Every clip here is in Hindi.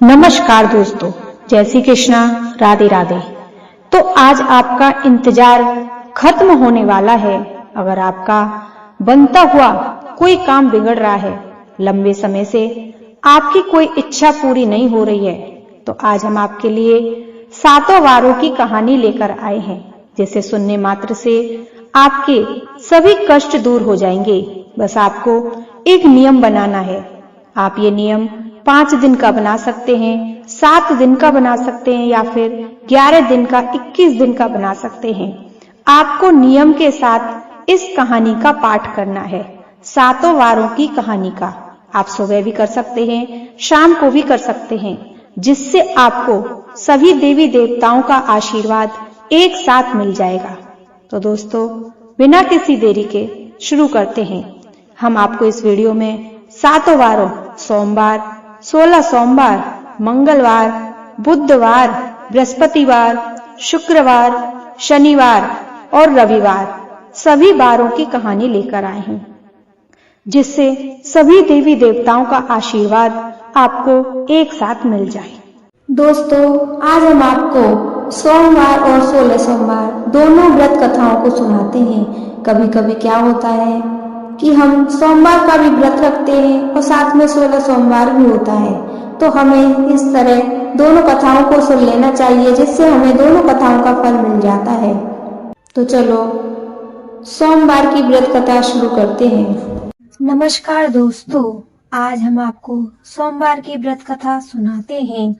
नमस्कार दोस्तों, जय श्री कृष्णा, राधे राधे। तो आज आपका इंतजार खत्म होने वाला है। अगर आपका बनता हुआ कोई काम बिगड़ रहा है, लंबे समय से आपकी कोई इच्छा पूरी नहीं हो रही है, तो आज हम आपके लिए सातों वारों की कहानी लेकर आए हैं, जिसे सुनने मात्र से आपके सभी कष्ट दूर हो जाएंगे। बस आपको एक नियम बनाना है। आप ये नियम 5 दिन का बना सकते हैं, 7 दिन का बना सकते हैं, या फिर 11 दिन का, 21 दिन का बना सकते हैं। आपको नियम के साथ इस कहानी का पाठ करना है, सातों वारों की कहानी का। आप सुबह भी कर सकते हैं, शाम को भी कर सकते हैं, जिससे आपको सभी देवी देवताओं का आशीर्वाद एक साथ मिल जाएगा। तो दोस्तों, बिना किसी देरी के शुरू करते हैं। हम आपको इस वीडियो में सातों वारों, सोमवार, 16 सोमवार, मंगलवार, बुधवार, बृहस्पतिवार, शुक्रवार, शनिवार और रविवार, सभी वारों की कहानी लेकर आए हैं, जिससे सभी देवी देवताओं का आशीर्वाद आपको एक साथ मिल जाए। दोस्तों, आज हम आपको सोमवार और 16 सोमवार दोनों व्रत कथाओं को सुनाते हैं। कभी कभी क्या होता है कि हम सोमवार का भी व्रत रखते हैं और साथ में 16 सोमवार भी होता है, तो हमें इस तरह दोनों कथाओं को सुन लेना चाहिए, जिससे हमें दोनों कथाओं का फल मिल जाता है। तो चलो सोमवार की व्रत कथा शुरू करते हैं। नमस्कार दोस्तों, आज हम आपको सोमवार की व्रत कथा सुनाते हैं।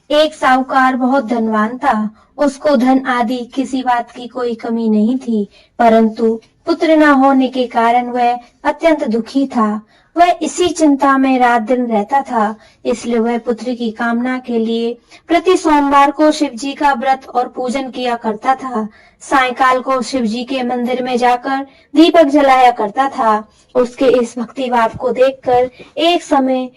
एक साहूकार बहुत धनवान था। उसको धन आदि किसी बात की कोई कमी नहीं थी, परंतु पुत्र न होने के कारण वह अत्यंत दुखी था। वह इसी चिंता में रात दिन रहता था, इसलिए वह पुत्र की कामना के लिए प्रति सोमवार को शिव जी का व्रत और पूजन किया करता था। सायंकाल को शिव जी के मंदिर में जाकर दीपक जलाया करता था। उसके इस भक्ति भाव को देखकर एक समय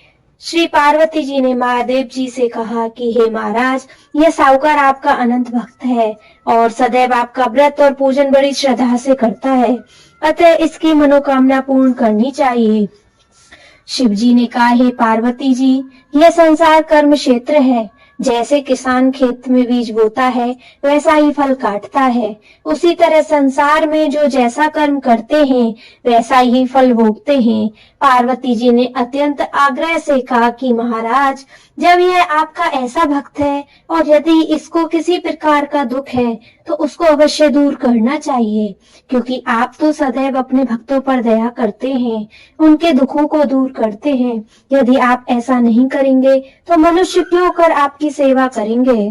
श्री पार्वती जी ने महादेव जी से कहा कि हे महाराज, यह साहूकार आपका अनंत भक्त है और सदैव आपका व्रत और पूजन बड़ी श्रद्धा से करता है, अतः इसकी मनोकामना पूर्ण करनी चाहिए। शिव जी ने कहा, हे पार्वती जी, यह संसार कर्म क्षेत्र है। जैसे किसान खेत में बीज बोता है, वैसा ही फल काटता है। उसी तरह संसार में जो जैसा कर्म करते हैं, वैसा ही फल भोगते हैं। पार्वती जी ने अत्यंत आग्रह से कहा कि महाराज, जब यह आपका ऐसा भक्त है और यदि इसको किसी प्रकार का दुख है, तो उसको अवश्य दूर करना चाहिए, क्योंकि आप तो सदैव अपने भक्तों पर दया करते हैं, उनके दुखों को दूर करते हैं। यदि आप ऐसा नहीं करेंगे तो मनुष्य क्यों कर आपकी सेवा करेंगे।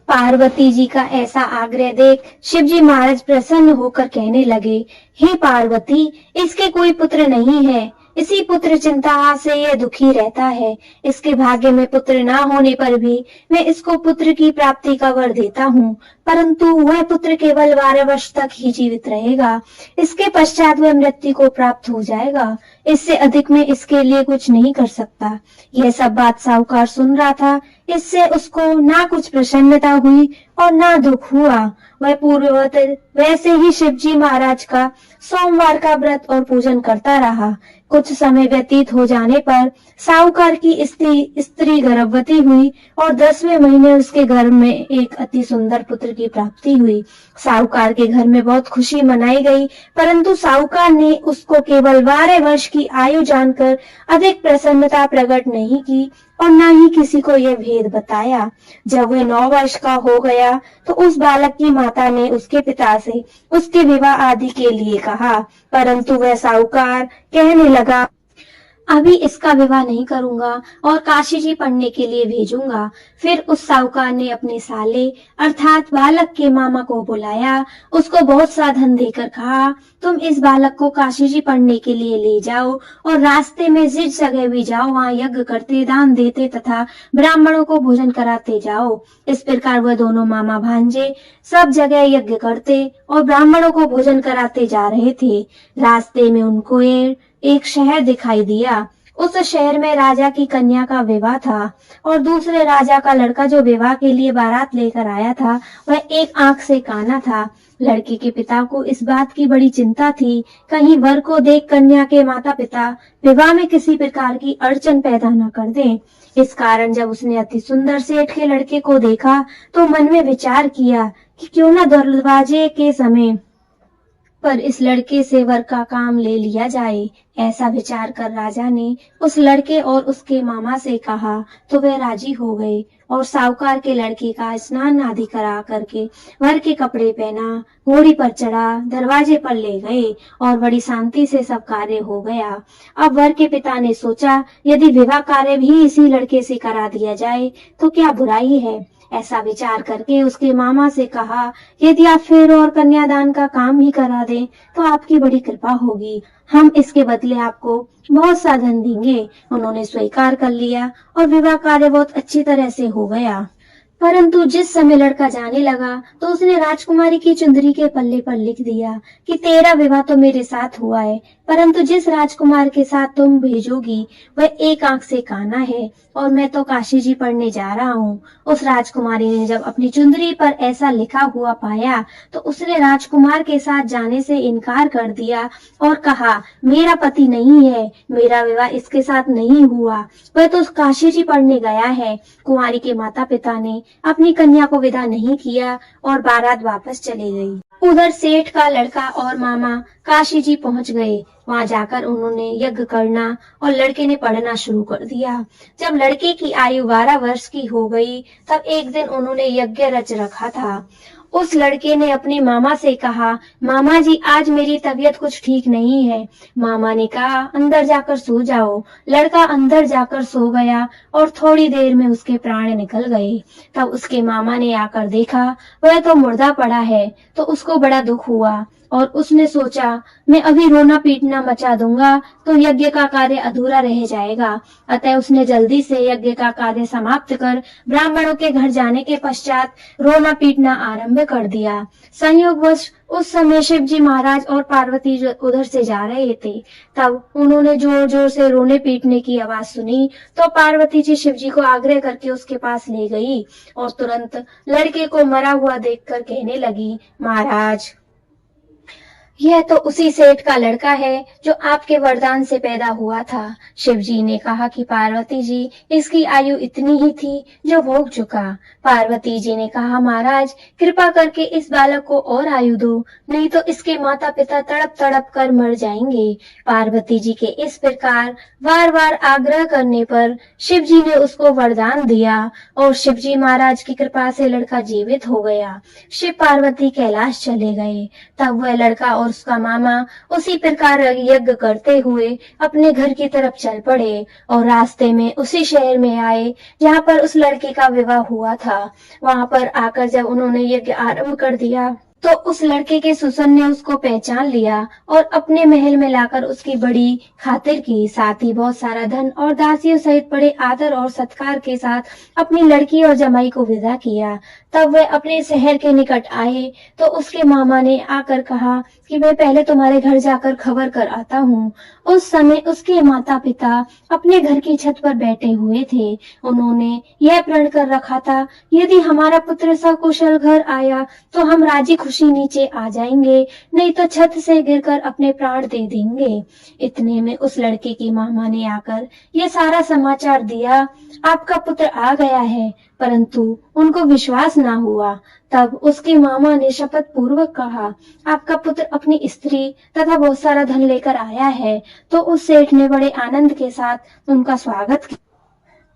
पार्वती जी का ऐसा आग्रह देख शिव जी महाराज प्रसन्न होकर कहने लगे, हे पार्वती, इसके कोई पुत्र नहीं है। इसी पुत्र चिंता से यह दुखी रहता है। इसके भाग्य में पुत्र ना होने पर भी मैं इसको पुत्र की प्राप्ति का वर देता हूँ, परंतु वह पुत्र केवल 12 वर्ष तक ही जीवित रहेगा। इसके पश्चात वह मृत्यु को प्राप्त हो जाएगा। इससे अधिक मैं इसके लिए कुछ नहीं कर सकता। यह सब बात साहूकार सुन रहा था। इससे उसको ना कुछ प्रसन्नता हुई और ना दुख हुआ। वह पूर्ववत वैसे ही शिव जी महाराज का सोमवार का व्रत और पूजन करता रहा। कुछ समय व्यतीत हो जाने पर साहूकार की स्त्री गर्भवती हुई और 10वें महीने उसके गर्भ में एक अति सुंदर पुत्र की प्राप्ति हुई। साहूकार के घर में बहुत खुशी मनाई गई, परंतु साहूकार ने उसको केवल 12 वर्ष की आयु जानकर अधिक प्रसन्नता प्रकट नहीं की और न ही किसी को यह भेद बताया। जब वह 9 वर्ष का हो गया तो उस बालक की माता ने उसके पिता से उसके विवाह आदि के लिए कहा, परंतु वह साहूकार कहने लगा, अभी इसका विवाह नहीं करूंगा और काशी जी पढ़ने के लिए भेजूंगा। फिर उस साहूकार ने अपने साले अर्थात बालक के मामा को बुलाया, उसको बहुत सा धन देकर कहा, तुम इस बालक को काशी जी पढ़ने के लिए ले जाओ और रास्ते में जिस जगह भी जाओ वहाँ यज्ञ करते, दान देते तथा ब्राह्मणों को भोजन कराते जाओ। इस प्रकार वह दोनों मामा भांजे सब जगह यज्ञ करते और ब्राह्मणों को भोजन कराते जा रहे थे। रास्ते में उनको एक शहर दिखाई दिया। उस शहर में राजा की कन्या का विवाह था और दूसरे राजा का लड़का जो विवाह के लिए बारात लेकर आया था वह एक आंख से काना था। लड़के के पिता को इस बात की बड़ी चिंता थी, कहीं वर को देख कन्या के माता पिता विवाह में किसी प्रकार की अड़चन पैदा न कर दें। इस कारण जब उसने अति सुंदर सेठ के लड़के को देखा तो मन में विचार किया कि क्यों न दरवाजे के समय पर इस लड़के से वर का काम ले लिया जाए। ऐसा विचार कर राजा ने उस लड़के और उसके मामा से कहा तो वे राजी हो गए और साहूकार के लड़के का स्नान आदि करा करके वर के कपड़े पहना, घोड़ी पर चढ़ा, दरवाजे पर ले गए और बड़ी शांति से सब कार्य हो गया। अब वर के पिता ने सोचा यदि विवाह कार्य भी इसी लड़के से करा दिया जाए तो क्या बुराई है। ऐसा विचार करके उसके मामा से कहा यदि आप फेर और कन्यादान का काम ही करा दें तो आपकी बड़ी कृपा होगी, हम इसके बदले आपको बहुत सा धन देंगे। उन्होंने स्वीकार कर लिया और विवाह कार्य बहुत अच्छी तरह से हो गया। परंतु जिस समय लड़का जाने लगा तो उसने राजकुमारी की चुंदरी के पल्ले पर लिख दिया कि तेरा विवाह तो मेरे साथ हुआ है, परंतु जिस राजकुमार के साथ तुम भेजोगी वह एक आंख से काना है और मैं तो काशी जी पढ़ने जा रहा हूँ। उस राजकुमारी ने जब अपनी चुंदरी पर ऐसा लिखा हुआ पाया तो उसने राजकुमार के साथ जाने से इनकार कर दिया और कहा मेरा पति नहीं है, मेरा विवाह इसके साथ नहीं हुआ, वह तो काशी जी पढ़ने गया है। कुंवारी के माता पिता ने अपनी कन्या को विदा नहीं किया और बारात वापस चली गई। उधर सेठ का लड़का और मामा काशी जी पहुंच गए। वहां जाकर उन्होंने यज्ञ करना और लड़के ने पढ़ना शुरू कर दिया। जब लड़के की आयु 12 वर्ष की हो गई तब एक दिन उन्होंने यज्ञ रच रखा था। उस लड़के ने अपने मामा से कहा मामा जी आज मेरी तबीयत कुछ ठीक नहीं है। मामा ने कहा अंदर जाकर सो जाओ। लड़का अंदर जाकर सो गया और थोड़ी देर में उसके प्राण निकल गए। तब उसके मामा ने आकर देखा वह तो मुर्दा पड़ा है तो उसको बड़ा दुख हुआ और उसने सोचा मैं अभी रोना पीटना मचा दूंगा तो यज्ञ का कार्य अधूरा रह जाएगा। अतः उसने जल्दी से यज्ञ का कार्य समाप्त कर ब्राह्मणों के घर जाने के पश्चात रोना पीटना आरंभ कर दिया। संयोगवश उस समय शिव जी महाराज और पार्वती उधर से जा रहे थे। तब उन्होंने जोर जोर से रोने पीटने की आवाज सुनी तो पार्वती जी शिव जी को आग्रह करके उसके पास ले गई और तुरंत लड़के को मरा हुआ देखकर कहने लगी महाराज यह तो उसी सेठ का लड़का है जो आपके वरदान से पैदा हुआ था। शिव जी ने कहा कि पार्वती जी इसकी आयु इतनी ही थी जो भोग चुका। पार्वती जी ने कहा महाराज कृपा करके इस बालक को और आयु दो, नहीं तो इसके माता पिता तड़प तड़प कर मर जाएंगे। पार्वती जी के इस प्रकार बार बार आग्रह करने पर शिव जी ने उसको वरदान दिया और शिव जी महाराज की कृपा से लड़का जीवित हो गया। शिव पार्वती कैलाश चले गए। तब वह लड़का और उसका मामा उसी प्रकार यज्ञ करते हुए अपने घर की तरफ चल पड़े और रास्ते में उसी शहर में आए जहाँ पर उस लड़के का विवाह हुआ था। वहां पर आकर जब उन्होंने यज्ञ आरंभ कर दिया तो उस लड़के के सुसन ने उसको पहचान लिया और अपने महल में लाकर उसकी बड़ी खातिर की। साथ ही बहुत सारा धन और दासियों सहित बड़े आदर और सत्कार के साथ अपनी लड़की और जमाई को विदा किया। तब वह अपने शहर के निकट आए तो उसके मामा ने आकर कहा कि मैं पहले तुम्हारे घर जाकर खबर कर आता हूँ। उस समय उसके माता पिता अपने घर की छत पर बैठे हुए थे। उन्होंने यह प्रण कर रखा था यदि हमारा पुत्र सकुशल घर आया तो हम राजी खुशी नीचे आ जाएंगे, नहीं तो छत से गिरकर अपने प्राण दे देंगे। इतने में उस लड़के की मामा ने आकर यह सारा समाचार दिया आपका पुत्र आ गया है, परंतु उनको विश्वास ना हुआ। तब उसके मामा ने शपथ पूर्वक कहा आपका पुत्र अपनी स्त्री तथा बहुत सारा धन लेकर आया है। तो उस सेठ ने बड़े आनंद के साथ उनका स्वागत किया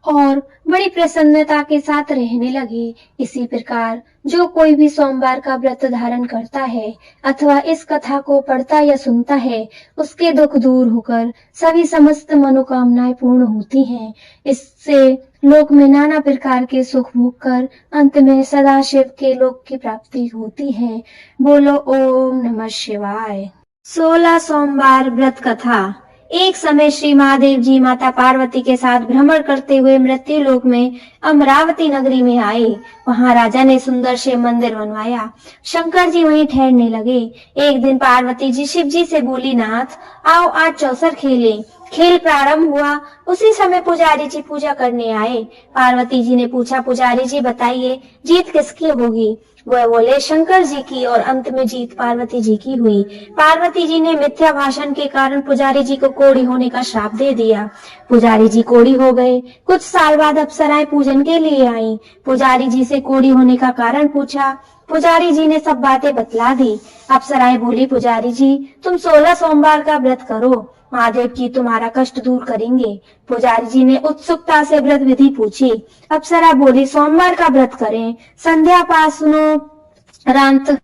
और बड़ी प्रसन्नता के साथ रहने लगे। इसी प्रकार जो कोई भी सोमवार का व्रत धारण करता है अथवा इस कथा को पढ़ता या सुनता है उसके दुख दूर होकर सभी समस्त मनोकामनाएं पूर्ण होती हैं। इससे लोक में नाना प्रकार के सुख भोग कर अंत में सदा शिव के लोक की प्राप्ति होती है। बोलो ओम नमः शिवाय। 16 सोमवार व्रत कथा। एक समय श्री महादेव जी माता पार्वती के साथ भ्रमण करते हुए मृत्यु लोक में अमरावती नगरी में आए। वहां राजा ने सुंदर शिव मंदिर बनवाया। शंकर जी वहीं ठहरने लगे। एक दिन पार्वती जी शिव जी से बोली, नाथ आओ आज चौसर खेलें। खेल प्रारंभ हुआ। उसी समय पुजारी जी पूजा करने आए। पार्वती जी ने पूछा, पुजारी जी बताइए जीत किसकी होगी? वह बोले, शंकर जी की। और अंत में जीत पार्वती जी की हुई। पार्वती जी ने मिथ्या भाषण के कारण पुजारी जी को कोढ़ी होने का श्राप दे दिया। पुजारी जी कोढ़ी हो गए। कुछ साल बाद अप्सराएं पूजन के लिए आईं। पुजारी जी से कोढ़ी होने का कारण पूछा। पुजारी जी ने सब बातें बतला दी। अप्सराएं बोली, पुजारी जी तुम 16 सोमवार का व्रत करो, महादेव जी तुम्हारा कष्ट दूर करेंगे। पुजारी जी ने उत्सुकता से व्रत विधि पूछी। अप्सरा बोली, सोमवार का व्रत करें, संध्या पास सुनो रात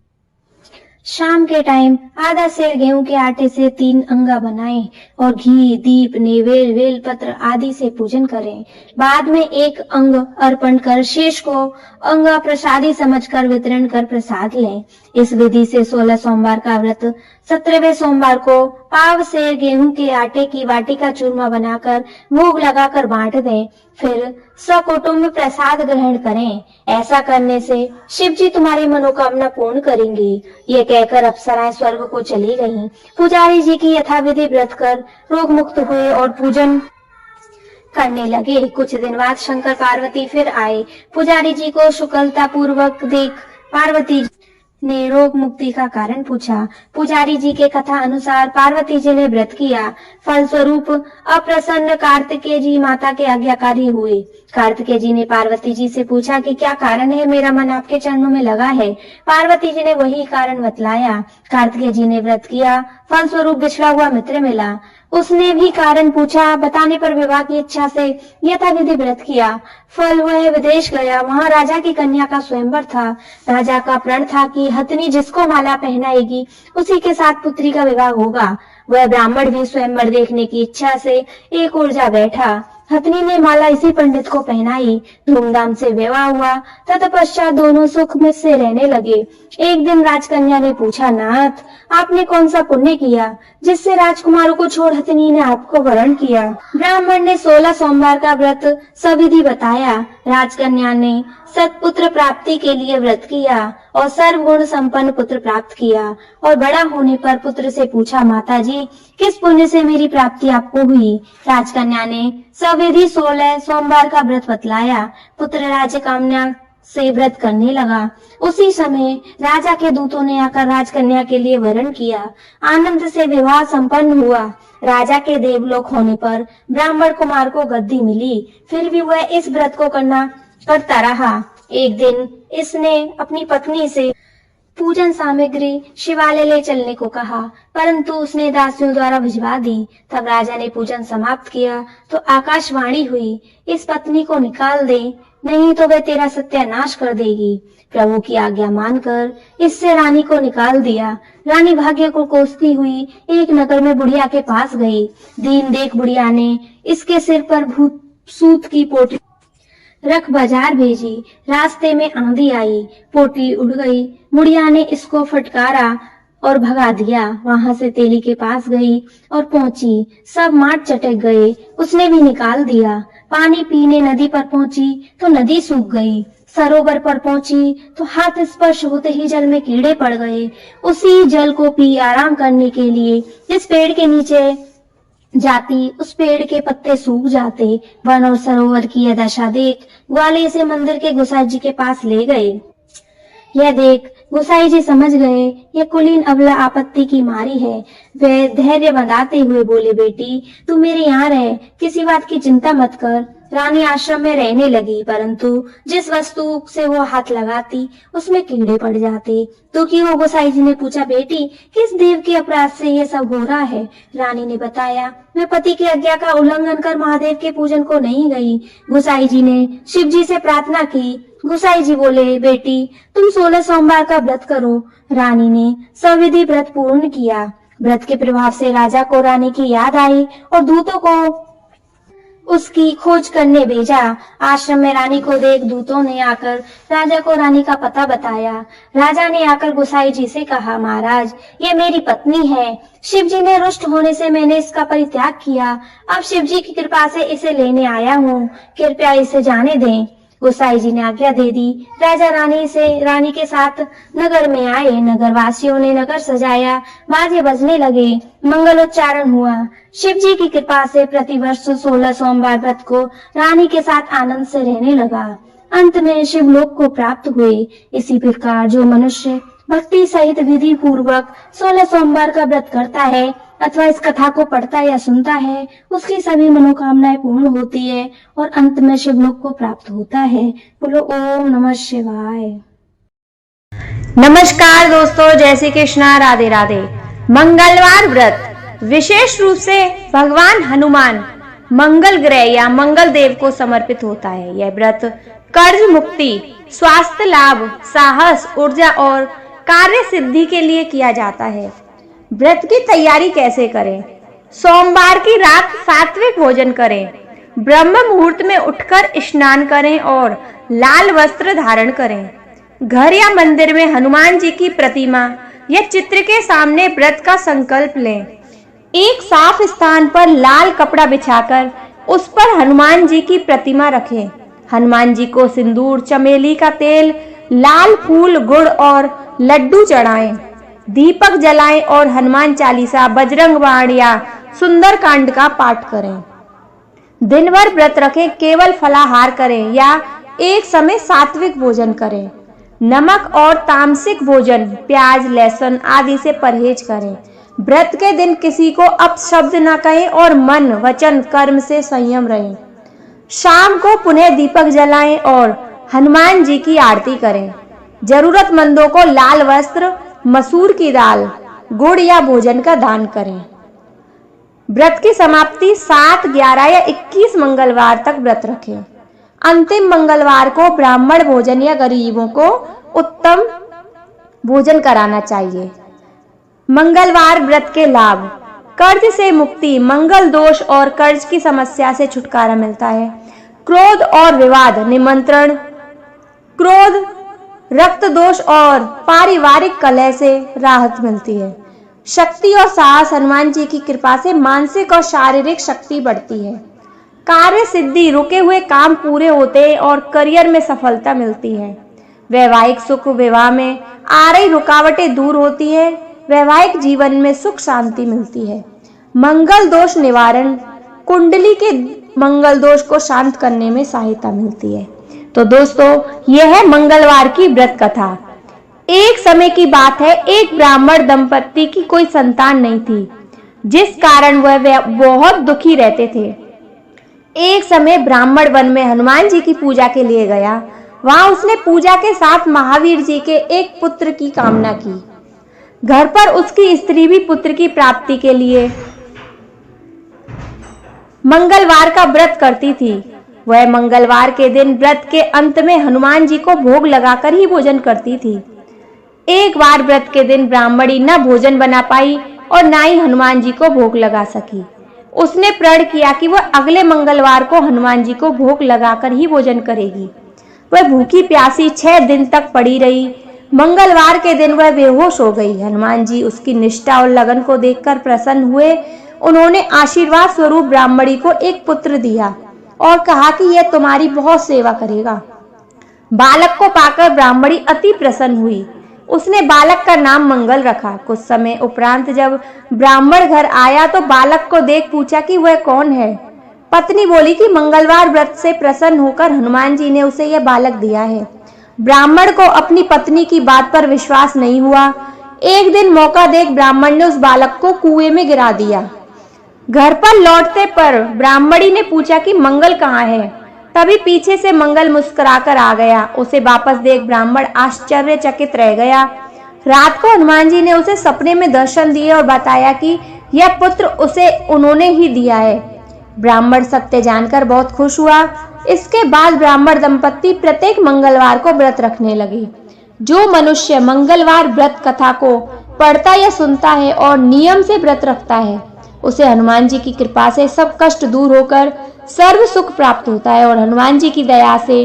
शाम के टाइम आधा सेर गेहूं के आटे से 3 अंगा बनाएं और घी, दीप, नैवेद्य, बेलपत्र आदि से पूजन करें। बाद में 1 अंग अर्पण कर शेष को अंग प्रसादी समझकर वितरण कर प्रसाद लें। इस विधि से 16 सोमवार का व्रत 17वें सोमवार को पाव सेर गेहूं के आटे की वाटी का चूरमा बनाकर भोग लगाकर बांट दें। फिर सकुटुंब प्रसाद ग्रहण करें। ऐसा करने से शिव जी तुम्हारी मनोकामना पूर्ण करेंगे। ये कहकर अप्सराएं स्वर्ग को चली गईं। पुजारी जी की यथाविधि व्रत कर रोग मुक्त हुए और पूजन करने लगे। कुछ दिन बाद शंकर पार्वती फिर आए। पुजारी जी को शुक्लता पूर्वक देख पार्वती ने रोग मुक्ति का कारण पूछा। पुजारी जी के कथा अनुसार पार्वती जी ने व्रत किया। फलस्वरूप अप्रसन्न कार्तिकेय जी माता के आज्ञाकारी हुए। कार्तिकेय जी ने पार्वती जी से पूछा कि क्या कारण है, मेरा मन आपके चरणों में लगा है। पार्वती जी ने वही कारण बतलाया। कार्तिकेय जी ने व्रत किया, फलस्वरूप बिछड़ा हुआ मित्र मिला। उसने भी कारण पूछा। बताने पर विवाह की इच्छा से यथाविधि व्रत किया। फल वह विदेश गया। वहां राजा की कन्या का स्वयंवर था। राजा का प्रण था कि हथनी जिसको माला पहनाएगी उसी के साथ पुत्री का विवाह होगा। वह ब्राह्मण भी स्वयंवर देखने की इच्छा से एक ओर जा बैठा। हथनी ने माला इसी पंडित को पहनाई। धूमधाम से विवाह हुआ। तत्पश्चात दोनों सुख में से रहने लगे। एक दिन राजकन्या ने पूछा, नाथ आपने कौन सा पुण्य किया जिससे राजकुमारों को छोड़ हथनी ने आपको वरण किया? ब्राह्मण ने 16 सोमवार का व्रत सविधि बताया। राजकन्या ने सत्पुत्र प्राप्ति के लिए व्रत किया और सर्वगुण संपन्न पुत्र प्राप्त किया। और बड़ा होने पर पुत्र से पूछा, माता जी किस पुण्य से मेरी प्राप्ति आपको हुई? राजकन्या ने सविधि 16 सोमवार का व्रत बतलाया। पुत्र राज्य कामना से व्रत करने लगा। उसी समय राजा के दूतों ने आकर राजकन्या के लिए वरण किया। आनंद से विवाह संपन्न हुआ। राजा के देवलोक होने पर ब्राह्मण कुमार को गद्दी मिली। फिर भी वह इस व्रत को करता रहा। एक दिन इसने अपनी पत्नी से पूजन सामग्री शिवालय ले चलने को कहा, परंतु उसने दासियों द्वारा भिजवा दी। तब राजा ने पूजन समाप्त किया तो आकाशवाणी हुई, इस पत्नी को निकाल दे, नहीं तो वह तेरा सत्यानाश कर देगी। प्रभु की आज्ञा मानकर इससे रानी को निकाल दिया। रानी भाग्य को कोसती हुई एक नगर में बुढ़िया के पास गई। दीन देख बुढ़िया ने इसके सिर पर भूत सूत की पोटली रख बाजार भेजी। रास्ते में आंधी आई, पोटली उड़ गई। बुढ़िया ने इसको फटकारा और भगा दिया। वहां से तेली के पास गई और पहुंची, सब माट चटक गए। उसने भी निकाल दिया। पानी पीने नदी पर पहुंची तो नदी सूख गई। सरोवर पर पहुंची तो हाथ स्पर्श होते ही जल में कीड़े पड़ गए। उसी जल को पी आराम करने के लिए जिस पेड़ के नीचे जाती उस पेड़ के पत्ते सूख जाते। वन और सरोवर की यह दशा देख ग्वाले से मंदिर के गोसाई जी के पास ले गए। यह देख गोसाई जी समझ गए यह कुलीन अबला आपत्ति की मारी है। वे धैर्य बंधाते हुए बोले, बेटी तू मेरे यहाँ रह, किसी बात की चिंता मत कर। रानी आश्रम में रहने लगी, परंतु जिस वस्तु से वो हाथ लगाती उसमें कीड़े पड़ जाते। दुखी हो गोसाई जी ने पूछा, बेटी किस देव के अपराध से ये सब हो रहा है? रानी ने बताया, मैं पति की आज्ञा का उल्लंघन कर महादेव के पूजन को नहीं गई। गोसाई जी ने शिव जी से प्रार्थना की। गोसाई जी बोले, बेटी तुम 16 सोमवार का व्रत करो। रानी ने सविधि व्रत पूर्ण किया। व्रत के प्रभाव से राजा को रानी की याद आई और दूतों को उसकी खोज करने भेजा। आश्रम में रानी को देख दूतों ने आकर राजा को रानी का पता बताया। राजा ने आकर गोसाई जी से कहा, महाराज ये मेरी पत्नी है। शिव जी ने रुष्ट होने से मैंने इसका परित्याग किया। अब शिव जी की कृपा से इसे लेने आया हूँ, कृपया इसे जाने दें। गोसाई जी ने आज्ञा दे दी। राजा रानी के साथ नगर में आए। नगर वासियों ने नगर सजाया, बाजे बजने लगे, मंगलोच्चारण हुआ। शिव जी की कृपा से प्रतिवर्ष 16 सोमवार व्रत को रानी के साथ आनंद से रहने लगा। अंत में शिवलोक को प्राप्त हुए। इसी प्रकार जो मनुष्य भक्ति सहित विधि पूर्वक 16 सोमवार का व्रत करता है अथवा इस कथा को पढ़ता या सुनता है, उसकी सभी मनोकामनाएं पूर्ण होती है और अंत में शिवलोक को प्राप्त होता है। बोलो ओम नमः शिवाय। नमस्कार दोस्तों, जय श्री कृष्णा, राधे राधे। मंगलवार व्रत विशेष रूप से भगवान हनुमान मंगल ग्रह या मंगल देव को समर्पित होता है। यह व्रत कर्ज मुक्ति, स्वास्थ्य लाभ, साहस, ऊर्जा और कार्य सिद्धि के लिए किया जाता है। व्रत की तैयारी कैसे करें? सोमवार की रात सात्विक भोजन करें, ब्रह्म मुहूर्त में उठकर स्नान करें और लाल वस्त्र धारण करें। घर या मंदिर में हनुमान जी की प्रतिमा या चित्र के सामने व्रत का संकल्प लें। एक साफ स्थान पर लाल कपड़ा बिछाकर उस पर हनुमान जी की प्रतिमा रखें। हनुमान जी को सिंदूर, चमेली का तेल, लाल फूल, गुड़ और लड्डू चढ़ाएं। दीपक जलाएं और हनुमान चालीसा, बजरंग बाण या सुंदर कांड का पाठ करें। दिन भर व्रत रखें, केवल फलाहार करें या एक समय सात्विक भोजन करें। नमक और तामसिक भोजन, प्याज, लहसुन आदि से परहेज करें। व्रत के दिन किसी को अपशब्द न कहें और मन, वचन, कर्म से संयम रहें। शाम को पुनः दीपक जलाएं और हनुमान जी की आरती करें। जरूरतमंदों को लाल वस्त्र, मसूर की दाल, गुड़ या भोजन का दान करें। व्रत की समाप्ति 7, 11 या 21 मंगलवार तक व्रत रखें। अंतिम मंगलवार को ब्राह्मण भोजन या गरीबों को उत्तम भोजन कराना चाहिए। मंगलवार व्रत के लाभ: कर्ज से मुक्ति, मंगल दोष और कर्ज की समस्या से छुटकारा मिलता है। क्रोध और विवाद निमंत्रण, क्रोध, रक्त दोष और पारिवारिक कलह से राहत मिलती है। शक्ति और साहस, हनुमान जी की कृपा से मानसिक और शारीरिक शक्ति बढ़ती है। कार्य सिद्धि, रुके हुए काम पूरे होते हैं और करियर में सफलता मिलती है। वैवाहिक सुख, विवाह में आ रही रुकावटें दूर होती है। वैवाहिक जीवन में सुख शांति मिलती है। मंगल दोष निवारण, कुंडली के मंगल दोष को शांत करने में सहायता मिलती है। तो दोस्तों, यह है मंगलवार की व्रत कथा। एक समय की बात है, एक ब्राह्मण दंपत्ति की कोई संतान नहीं थी, जिस कारण वह बहुत दुखी रहते थे। एक समय ब्राह्मण वन में हनुमान जी की पूजा के लिए गया। वहां उसने पूजा के साथ महावीर जी के एक पुत्र की कामना की। घर पर उसकी स्त्री भी पुत्र की प्राप्ति के लिए मंगलवार का व्रत करती थी। वह मंगलवार के दिन व्रत के अंत में हनुमान जी को भोग लगाकर ही भोजन करती थी। एक बार व्रत के दिन ब्राह्मणी न भोजन बना पाई और न ही हनुमान जी को भोग लगा सकी। उसने प्रण किया कि वह अगले मंगलवार को हनुमान जी को भोग लगाकर ही भोजन करेगी। वह भूखी प्यासी 6 दिन तक पड़ी रही। मंगलवार के दिन वह बेहोश हो गई। हनुमान जी उसकी निष्ठा और लगन को देखकर प्रसन्न हुए। उन्होंने आशीर्वाद स्वरूप ब्राह्मणी को एक पुत्र दिया और कहा कि यह तुम्हारी बहुत सेवा करेगा। बालक को पाकर ब्राह्मणी अति प्रसन्न हुई। उसने बालक का नाम मंगल रखा। कुछ समय उपरांत जब ब्राह्मण घर आया तो बालक को देख पूछा कि वह कौन है। पत्नी बोली कि मंगलवार व्रत से प्रसन्न होकर हनुमान जी ने उसे यह बालक दिया है। ब्राह्मण को अपनी पत्नी की बात पर विश्वास नहीं हुआ। एक दिन मौका देख ब्राह्मण ने उस बालक को कुएं में गिरा दिया। घर पर लौटते पर ब्राह्मणी ने पूछा कि मंगल कहाँ है। तभी पीछे से मंगल मुस्कुराकर आ गया। उसे वापस देख ब्राह्मण आश्चर्यचकित रह गया। रात को हनुमान जी ने उसे सपने में दर्शन दिए और बताया कि यह पुत्र उसे उन्होंने ही दिया है। ब्राह्मण सत्य जानकर बहुत खुश हुआ। इसके बाद ब्राह्मण दंपत्ति प्रत्येक मंगलवार को व्रत रखने लगे। जो मनुष्य मंगलवार व्रत कथा को पढ़ता या सुनता है और नियम से व्रत रखता है, उसे हनुमान जी की कृपा से सब कष्ट दूर होकर सर्व सुख प्राप्त होता है और हनुमान जी की दया से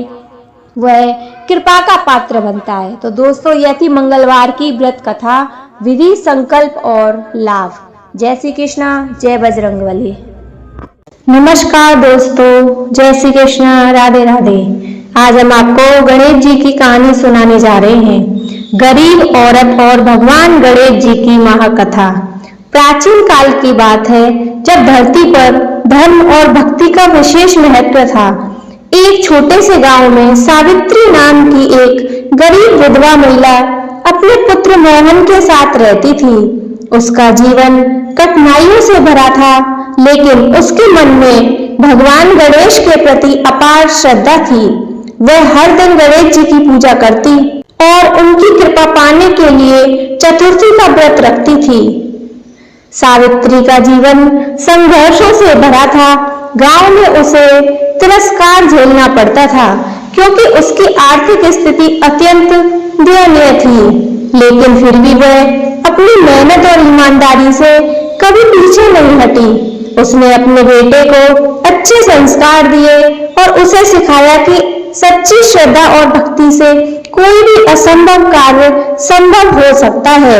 वह कृपा का पात्र बनता है। तो दोस्तों, यह थी मंगलवार की व्रत कथा, विधि, संकल्प और लाभ। जय श्री कृष्णा, जय बजरंगबली। नमस्कार दोस्तों, जय श्री कृष्णा, राधे राधे। आज हम आपको गणेश जी की कहानी सुनाने जा रहे हैं। गरीब औरत और भगवान गणेश जी की महाकथा। प्राचीन काल की बात है, जब धरती पर धर्म और भक्ति का विशेष महत्व था। एक छोटे से गांव में सावित्री नाम की एक गरीब विधवा महिला अपने पुत्र मोहन के साथ रहती थी। उसका जीवन कठिनाइयों से भरा था, लेकिन उसके मन में भगवान गणेश के प्रति अपार श्रद्धा थी। वह हर दिन गणेश जी की पूजा करती और उनकी कृपा पाने के लिए चतुर्थी का व्रत रखती थी। सावित्री का जीवन संघर्षों से भरा था। गांव में उसे तिरस्कार झेलना पड़ता था, क्योंकि उसकी आर्थिक स्थिति अत्यंत दयनीय थी। लेकिन फिर भी वह अपनी मेहनत और ईमानदारी से कभी पीछे नहीं हटी। उसने अपने बेटे को अच्छे संस्कार दिए और उसे सिखाया कि सच्ची श्रद्धा और भक्ति से कोई भी असंभव कार्य संभव हो सकता है।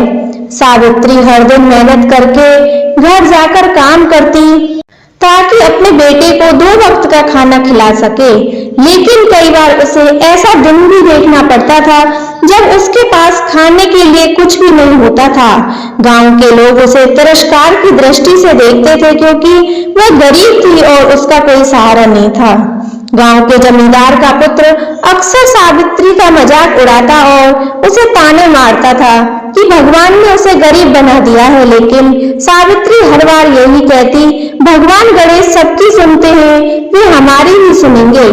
सावित्री हर दिन मेहनत करके घर जाकर काम करती ताकि अपने बेटे को 2 वक्त का खाना खिला सके। लेकिन कई बार उसे ऐसा दिन भी देखना पड़ता था जब उसके पास खाने के लिए कुछ भी नहीं होता था। गांव के लोग उसे तिरस्कार की दृष्टि से देखते थे, क्योंकि वह गरीब थी और उसका कोई सहारा नहीं था। गांव के जमींदार का पुत्र अक्सर सावित्री का मजाक उड़ाता और उसे ताने मारता था कि भगवान ने उसे गरीब बना दिया है। लेकिन सावित्री हर बार यही कहती, भगवान गणेश सबकी सुनते हैं, वे हमारी भी सुनेंगे।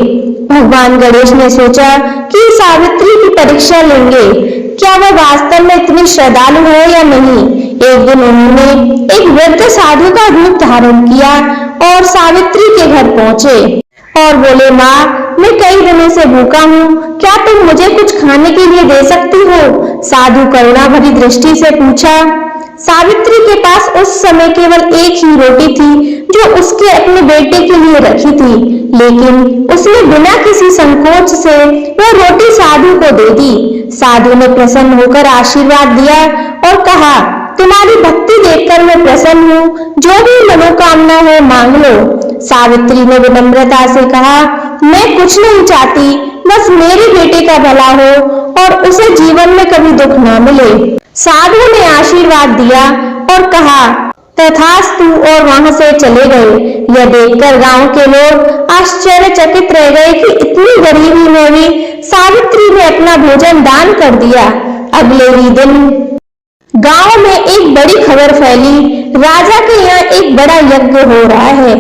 भगवान गणेश ने सोचा कि सावित्री की परीक्षा लेंगे, क्या वह वास्तव में इतनी श्रद्धालु है या नहीं। एक दिन उन्होंने एक वृद्ध साधु का रूप धारण किया और सावित्री के घर पहुंचे और बोले, माँ, मैं कई दिनों से भूखा हूँ, क्या तुम मुझे कुछ खाने के लिए दे सकती हो। साधु करुणा भरी दृष्टि से पूछा। सावित्री के पास उस समय केवल एक ही रोटी थी, जो उसके अपने बेटे के लिए रखी थी, लेकिन उसने बिना किसी संकोच से वह रोटी साधु को दे दी। साधु ने प्रसन्न होकर आशीर्वाद दिया और कहा, तुम्हारी भक्ति देखकर मैं प्रसन्न हूँ, जो भी मनोकामना है मांग लो। सावित्री ने विनम्रता से कहा, मैं कुछ नहीं चाहती, बस मेरे बेटे का भला हो और उसे जीवन में कभी दुख ना मिले। साधु ने आशीर्वाद दिया और कहा, तथास्तु, और वहां से चले गए। यह देखकर गांव के लोग आश्चर्यचकित रह गए कि इतनी गरीबी में भी सावित्री ने अपना भोजन दान कर दिया। अगले ही दिन गांव में एक बड़ी खबर फैली, राजा के यहाँ एक बड़ा यज्ञ हो रहा है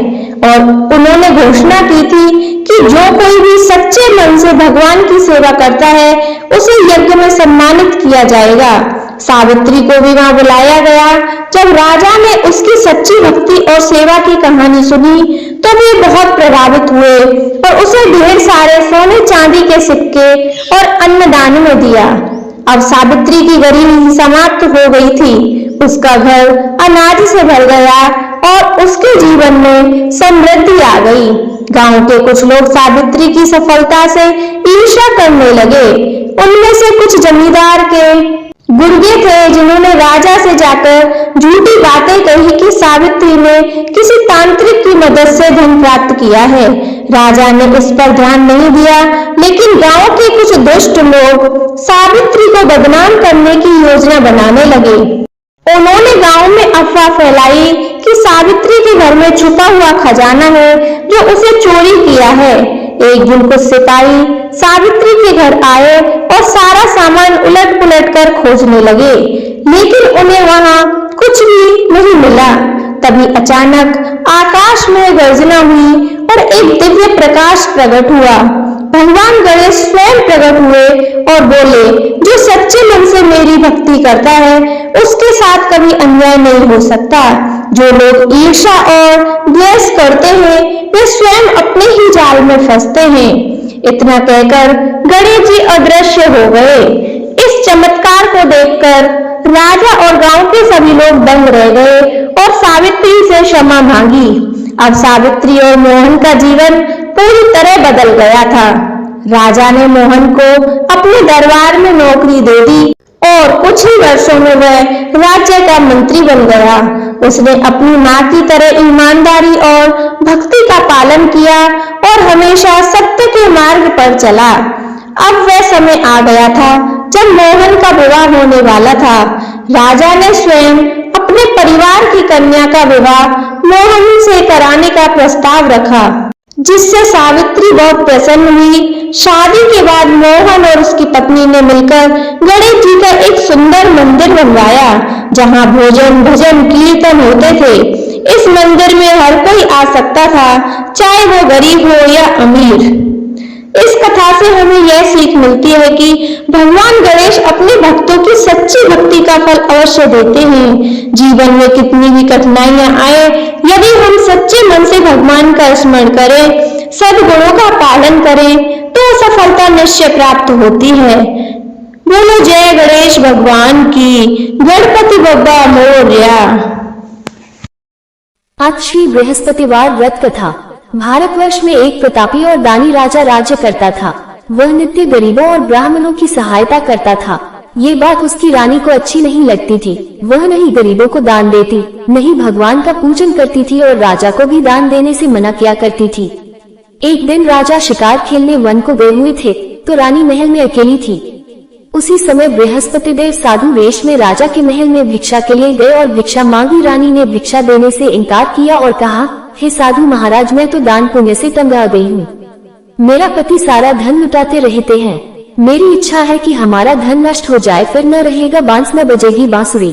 और उन्होंने घोषणा की थी कि जो कोई भी सच्चे मन से भगवान की सेवा करता है, उसे यज्ञ में सम्मानित किया जाएगा। सावित्री को भी वहां बुलाया गया। जब राजा ने उसकी सच्ची भक्ति और सेवा की कहानी सुनी, तो वे बहुत प्रभावित हुए और उसे ढेर सारे सोने चांदी के सिक्के और अन्नदान में दिया। अब सावित्री की गरीबी समाप्त हो गई थी। उसका घर अनाज से भर गया और उसके जीवन में समृद्धि आ गई। गांव के कुछ लोग सावित्री की सफलता से ईर्ष्या करने लगे। उनमें से कुछ जमींदार के गुर्गे थे, जिन्होंने राजा से जाकर झूठी बातें कही कि सावित्री ने किसी तांत्रिक की मदद से धन प्राप्त किया है। राजा ने इस पर ध्यान नहीं दिया, लेकिन गांव के कुछ दुष्ट लोग सावित्री को बदनाम करने की योजना बनाने लगे। उन्होंने गांव में अफवाह फैलाई कि सावित्री के घर में छुपा हुआ खजाना है, जो उसे चोरी किया है। एक दिन कुछ सिपाही सावित्री के घर आए और सारा सामान उलट पुलट कर खोजने लगे, लेकिन उन्हें वहां कुछ भी नहीं मिला। तभी अचानक आकाश में गर्जना हुई और एक दिव्य प्रकाश प्रकट हुआ। भगवान गणेश स्वयं प्रकट हुए और बोले, जो सच्चे मन से मेरी भक्ति करता है, उसके साथ कभी अन्याय नहीं हो सकता। जो लोग ईर्ष्या और द्वेष करते हैं, वे स्वयं अपने ही जाल में फंसते हैं। इतना कहकर गणेश जी अदृश्य हो गए। इस चमत्कार को देखकर राजा और गांव के सभी लोग दंग रह गए और सावित्री से क्षमा मांगी। अब सावित्री और मोहन का जीवन पूरी तरह बदल गया था। राजा ने मोहन को अपने दरबार में नौकरी दे दी और कुछ ही वर्षों में वह राज्य का मंत्री बन गया। उसने अपनी माँ की तरह ईमानदारी और भक्ति का पालन किया और हमेशा सत्य के मार्ग पर चला। अब वह समय आ गया था जब मोहन का विवाह होने वाला था। राजा ने स्वयं अपने परिवार की कन्या का विवाह मोहन से कराने का प्रस्ताव रखा, जिससे सावित्री बहुत प्रसन्न हुई। शादी के बाद मोहन और उसकी पत्नी ने मिलकर गणेश जी का एक सुंदर मंदिर बनवाया, जहां भोजन भजन कीर्तन होते थे। इस मंदिर में हर कोई आ सकता था, चाहे वो गरीब हो या अमीर। इस कथा से हमें यह सीख मिलती है कि भगवान गणेश अपने भक्तों की सच्ची भक्ति का फल अवश्य देते हैं। जीवन में कितनी भी कठिनाइयां आए, यदि हम सच्चे मन से भगवान का स्मरण करें, सद्गुणों का पालन करें, तो सफलता निश्चय प्राप्त होती है। बोलो जय गणेश भगवान की, गणपति बप्पा मोरया। आज श्री बृहस्पतिवार व्रत कथा। भारतवर्ष में एक प्रतापी और दानी राजा राज्य करता था। वह नित्य गरीबों और ब्राह्मणों की सहायता करता था। ये बात उसकी रानी को अच्छी नहीं लगती थी। वह नहीं गरीबों को दान देती, नहीं भगवान का पूजन करती थी और राजा को भी दान देने से मना किया करती थी। एक दिन राजा शिकार खेलने वन को गए हुए थे, तो रानी महल में अकेली थी। उसी समय बृहस्पति देव साधु वेश में राजा के महल में भिक्षा के लिए गए और भिक्षा मांगी। रानी ने भिक्षा देने से इनकार किया और कहा, हे साधु महाराज, मैं तो दान पुण्य से तंग आ गई हूँ। मेरा पति सारा धन लुटाते रहते हैं। मेरी इच्छा है कि हमारा धन नष्ट हो जाए, फिर न रहेगा बांस न बजेगी बांसुरी।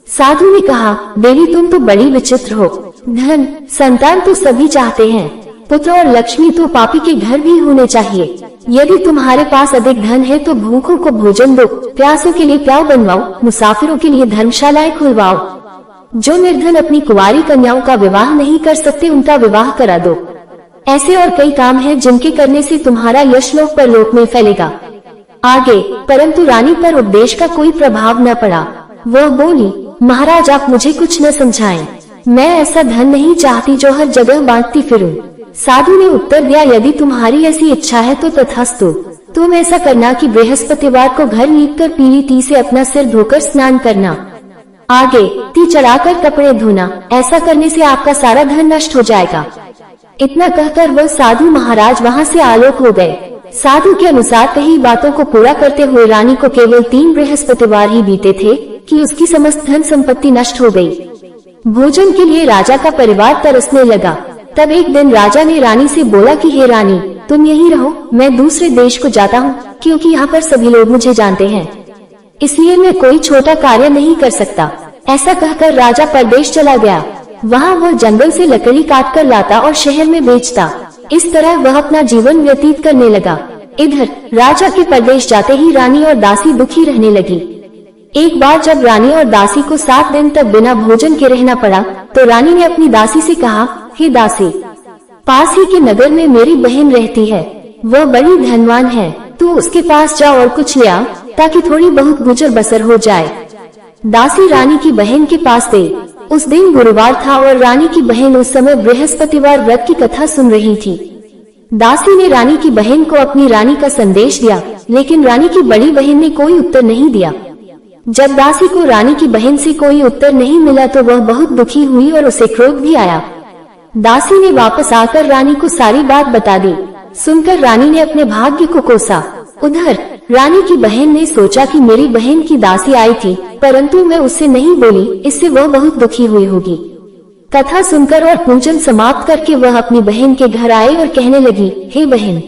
साधु ने कहा, देवी तुम तो बड़ी विचित्र हो। धन संतान तो सभी चाहते हैं, पुत्र और लक्ष्मी तो पापी के घर भी होने चाहिए। यदि तुम्हारे पास अधिक धन है तो भूखों को भोजन दो, प्यासों के लिए प्याऊ बनवाओ, मुसाफिरों के लिए धर्मशालाएं खुलवाओ। जो निर्धन अपनी कुंवारी कन्याओं का विवाह नहीं कर सकते, उनका विवाह करा दो। ऐसे और कई काम हैं जिनके करने से तुम्हारा यश लोक परलोक में फैलेगा। आगे परंतु रानी पर उपदेश का कोई प्रभाव न पड़ा। वह बोली, महाराज आप मुझे कुछ न समझाएं। मैं ऐसा धन नहीं चाहती जो हर जगह बांटती फिरूं। साधु ने उत्तर दिया, यदि तुम्हारी ऐसी इच्छा है तो तथास्तु। तुम ऐसा करना कि बृहस्पतिवार को घर लीपकर पीली टी से अपना सिर धोकर स्नान करना। आगे ती चढ़ाकर कपड़े धोना। ऐसा करने से आपका सारा धन नष्ट हो जाएगा। इतना कहकर वह साधु महाराज वहां से आलोक हो गए। साधु के अनुसार कही बातों को पूरा करते हुए रानी को केवल 3 बृहस्पतिवार ही बीते थे कि उसकी समस्त धन संपत्ति नष्ट हो गई। भोजन के लिए राजा का परिवार तरसने लगा। तब एक दिन राजा ने रानी से बोला कि हे रानी, तुम यहीं रहो, मैं दूसरे देश को जाता हूँ, क्योंकि यहाँ पर सभी लोग मुझे जानते हैं, इसलिए मैं कोई छोटा कार्य नहीं कर सकता। ऐसा कहकर राजा परदेश चला गया। वहाँ वह जंगल से लकड़ी काट कर लाता और शहर में बेचता। इस तरह वह अपना जीवन व्यतीत करने लगा। इधर राजा के परदेश जाते ही रानी और दासी दुखी रहने लगी। एक बार जब रानी और दासी को 7 दिन तक बिना भोजन के रहना पड़ा, तो रानी ने अपनी दासी से कहा, हे दासी, पास ही के नगर में मेरी बहन रहती है, वह बड़ी धनवान है, तू उसके पास जा और कुछ ले आ, ताकि थोड़ी बहुत गुजर बसर हो जाए। दासी रानी की बहन के पास गई। उस दिन गुरुवार था और रानी की बहन उस समय बृहस्पतिवार व्रत की कथा सुन रही थी। दासी ने रानी की बहन को अपनी रानी का संदेश दिया, लेकिन रानी की बड़ी बहन ने कोई उत्तर नहीं दिया। जब दासी को रानी की बहन से कोई उत्तर नहीं मिला तो वह बहुत दुखी हुई और उसे क्रोध भी आया। दासी ने वापस आकर रानी को सारी बात बता दी। सुनकर रानी ने अपने भाग्य को कोसा। उधर रानी की बहन ने सोचा कि मेरी बहन की दासी आई थी, परंतु मैं उससे नहीं बोली, इससे वह बहुत दुखी हुई होगी। कथा सुनकर और पूजन समाप्त करके वह अपनी बहन के घर आई और कहने लगी, हे बहन,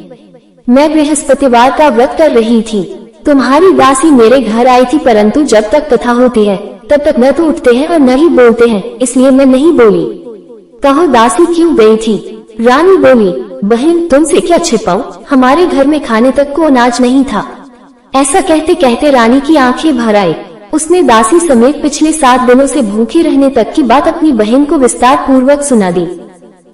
मैं बृहस्पतिवार का व्रत कर रही थी। तुम्हारी दासी मेरे घर आई थी, परंतु जब तक कथा होती है तब तक न तो उठते हैं और न ही बोलते हैं, इसलिए मैं नहीं बोली। कहो दासी क्यों गई थी? रानी बोली, बहन तुमसे क्या छिपाऊं, हमारे घर में खाने तक को अनाज नहीं था। ऐसा कहते कहते रानी की आंखें भर आई। उसने दासी समेत पिछले 7 दिनों से भूखे रहने तक की बात अपनी बहन को विस्तार पूर्वक सुना दी।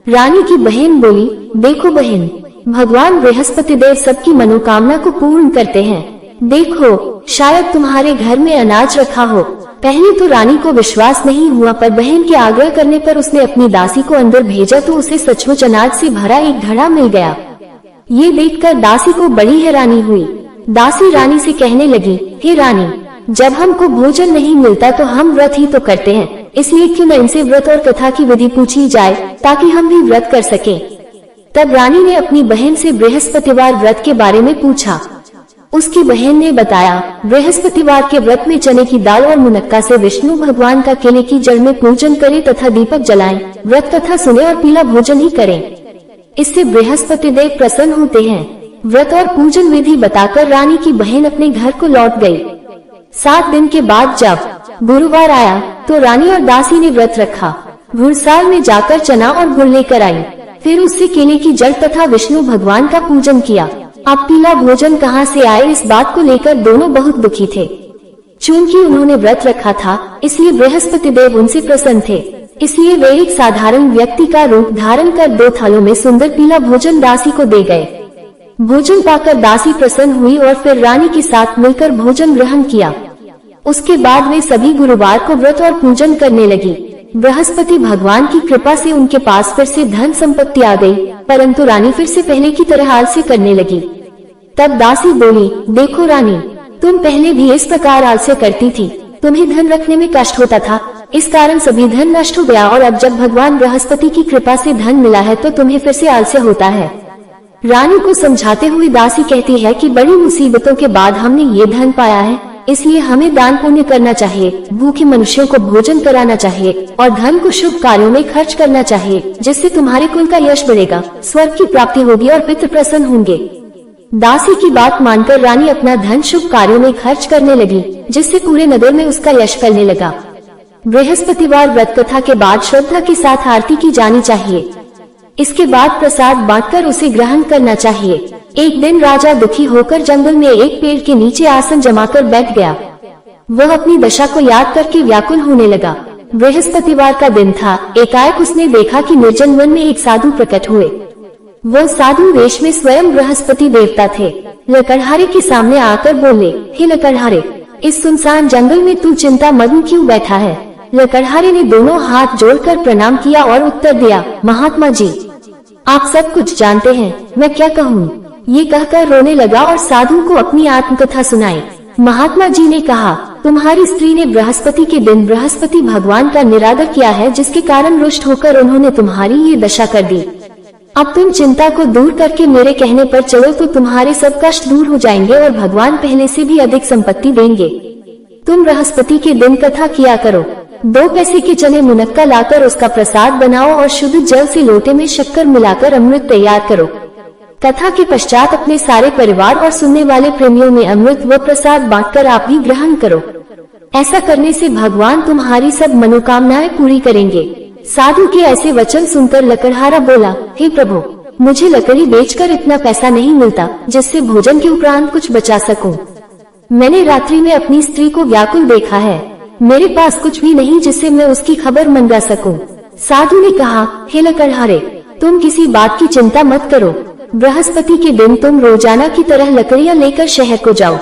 रानी की बहन बोली, देखो बहन, भगवान बृहस्पति देव सबकी मनोकामना को पूर्ण करते हैं। देखो, शायद तुम्हारे घर में अनाज रखा हो। पहले तो रानी को विश्वास नहीं हुआ, पर बहन के आग्रह करने पर उसने अपनी दासी को अंदर भेजा तो उसे सचमुच अनाज से भरा एक घड़ा मिल गया। ये देखकर दासी को बड़ी हैरानी हुई। दासी रानी से कहने लगी, हे रानी, जब हमको भोजन नहीं मिलता तो हम व्रत ही तो करते हैं, इसलिए क्यों न इनसे व्रत और कथा की विधि पूछी जाए ताकि हम भी व्रत कर सकें। तब रानी ने अपनी बहन से बृहस्पतिवार व्रत के बारे में पूछा। उसकी बहन ने बताया, बृहस्पतिवार के व्रत में चने की दाल और मुनक्का से विष्णु भगवान का केले की जड़ में पूजन करें तथा दीपक जलाएं, व्रत कथा सुने और पीला भोजन ही करें, इससे बृहस्पति देव प्रसन्न होते हैं। व्रत और पूजन विधि बताकर रानी की बहन अपने घर को लौट गई। 7 दिन के बाद जब गुरुवार आया तो रानी और दासी ने व्रत रखा। गुड़साल में जाकर चना और गुड़ लेकर आई, फिर उससे केले की जड़ तथा विष्णु भगवान का पूजन किया। अब पीला भोजन कहाँ से आए, इस बात को लेकर दोनों बहुत दुखी थे। चूंकि उन्होंने व्रत रखा था इसलिए बृहस्पति देव उनसे प्रसन्न थे, इसलिए वे एक साधारण व्यक्ति का रूप धारण कर 2 थालों में सुंदर पीला भोजन दासी को दे गए। भोजन पाकर दासी प्रसन्न हुई और फिर रानी के साथ मिलकर भोजन ग्रहण किया। उसके बाद वे सभी गुरुवार को व्रत और पूजन करने लगी। बृहस्पति भगवान की कृपा से उनके पास फिर से धन संपत्ति आ गई, परंतु रानी फिर से पहले की तरह आलस्य करने लगी। तब दासी बोली, देखो रानी, तुम पहले भी इस प्रकार आलस्य करती थी, तुम्हें धन रखने में कष्ट होता था, इस कारण सभी धन नष्ट हो गया, और अब जब भगवान बृहस्पति की कृपा से धन मिला है तो तुम्हें फिर से आलस्य होता है। रानी को समझाते हुए दासी कहती है कि बड़ी मुसीबतों के बाद हमने ये धन पाया है, इसलिए हमें दान पुण्य करना चाहिए, भूखे मनुष्यों को भोजन कराना चाहिए और धन को शुभ कार्यों में खर्च करना चाहिए, जिससे तुम्हारे कुल का यश बढ़ेगा, स्वर्ग की प्राप्ति होगी और पितृ प्रसन्न होंगे। दासी की बात मानकर रानी अपना धन शुभ कार्यों में खर्च करने लगी, जिससे पूरे नगर में उसका यश फैलने लगा। बृहस्पतिवार व्रत कथा के बाद श्रद्धा के साथ आरती की जानी चाहिए। इसके बाद प्रसाद बांटकर उसे ग्रहण करना चाहिए। एक दिन राजा दुखी होकर जंगल में एक पेड़ के नीचे आसन जमाकर बैठ गया। वह अपनी दशा को याद करके व्याकुल होने लगा। बृहस्पतिवार का दिन था। एकाएक उसने देखा कि निर्जन वन में एक साधु प्रकट हुए। वह साधु वेश में स्वयं बृहस्पति देवता थे। लकड़हारे के सामने आकर बोले, हे लकड़हारे, इस सुनसान जंगल में तू चिंता मग्न क्यों बैठा है? लकड़हारे ने दोनों हाथ जोड़कर प्रणाम किया और उत्तर दिया, महात्मा जी, आप सब कुछ जानते हैं, मैं क्या कहूँ? ये कहकर रोने लगा और साधु को अपनी आत्मकथा सुनाई। महात्मा जी ने कहा, तुम्हारी स्त्री ने बृहस्पति के दिन बृहस्पति भगवान का निरादर किया है, जिसके कारण रुष्ट होकर उन्होंने तुम्हारी ये दशा कर दी। अब तुम चिंता को दूर करके मेरे कहने पर चलो तो तुम्हारे सब कष्ट दूर हो जाएंगे और भगवान पहले से भी अधिक संपत्ति देंगे। तुम बृहस्पति के दिन कथा किया करो। 2 पैसे के चने मुनक्का लाकर उसका प्रसाद बनाओ और शुद्ध जल से लोटे में शक्कर मिलाकर अमृत तैयार करो। कथा के पश्चात अपने सारे परिवार और सुनने वाले प्रेमियों में अमृत व प्रसाद बांटकर आप भी ग्रहण करो। ऐसा करने से भगवान तुम्हारी सब मनोकामनाएं पूरी करेंगे। साधु के ऐसे वचन सुनकर लकड़हारा बोला, हे प्रभु, मुझे लकड़ी बेचकर इतना पैसा नहीं मिलता जिससे भोजन के उपरांत कुछ बचा सकूं। मैंने रात्रि में अपनी स्त्री को व्याकुल देखा है, मेरे पास कुछ भी नहीं जिससे मैं उसकी खबर मंगा सकूं। साधु ने कहा, हे लकड़हारे, तुम किसी बात की चिंता मत करो। बृहस्पति के दिन तुम रोजाना की तरह लकड़ियां लेकर शहर को जाओ।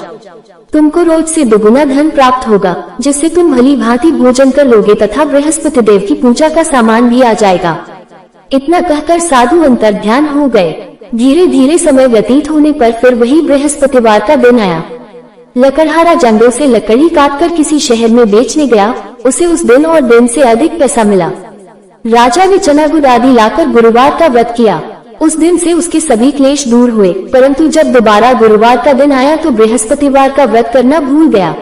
तुमको रोज से दुगुना धन प्राप्त होगा, जिससे तुम भली भांति भोजन कर लोगे तथा बृहस्पति देव की पूजा का सामान भी आ जाएगा। इतना कहकर साधु अंतर्ध्यान हो गए। धीरे धीरे समय व्यतीत होने पर फिर वही बृहस्पतिवार का दिन आया। लकड़हारा जंगल से लकड़ी काटकर किसी शहर में बेचने गया। उसे उस दिन और दिन से अधिक पैसा मिला। राजा ने चना गुड़ आदि लाकर गुरुवार का व्रत किया। उस दिन से उसके सभी क्लेश दूर हुए, परंतु जब दोबारा गुरुवार का दिन आया तो बृहस्पतिवार का व्रत करना भूल गया।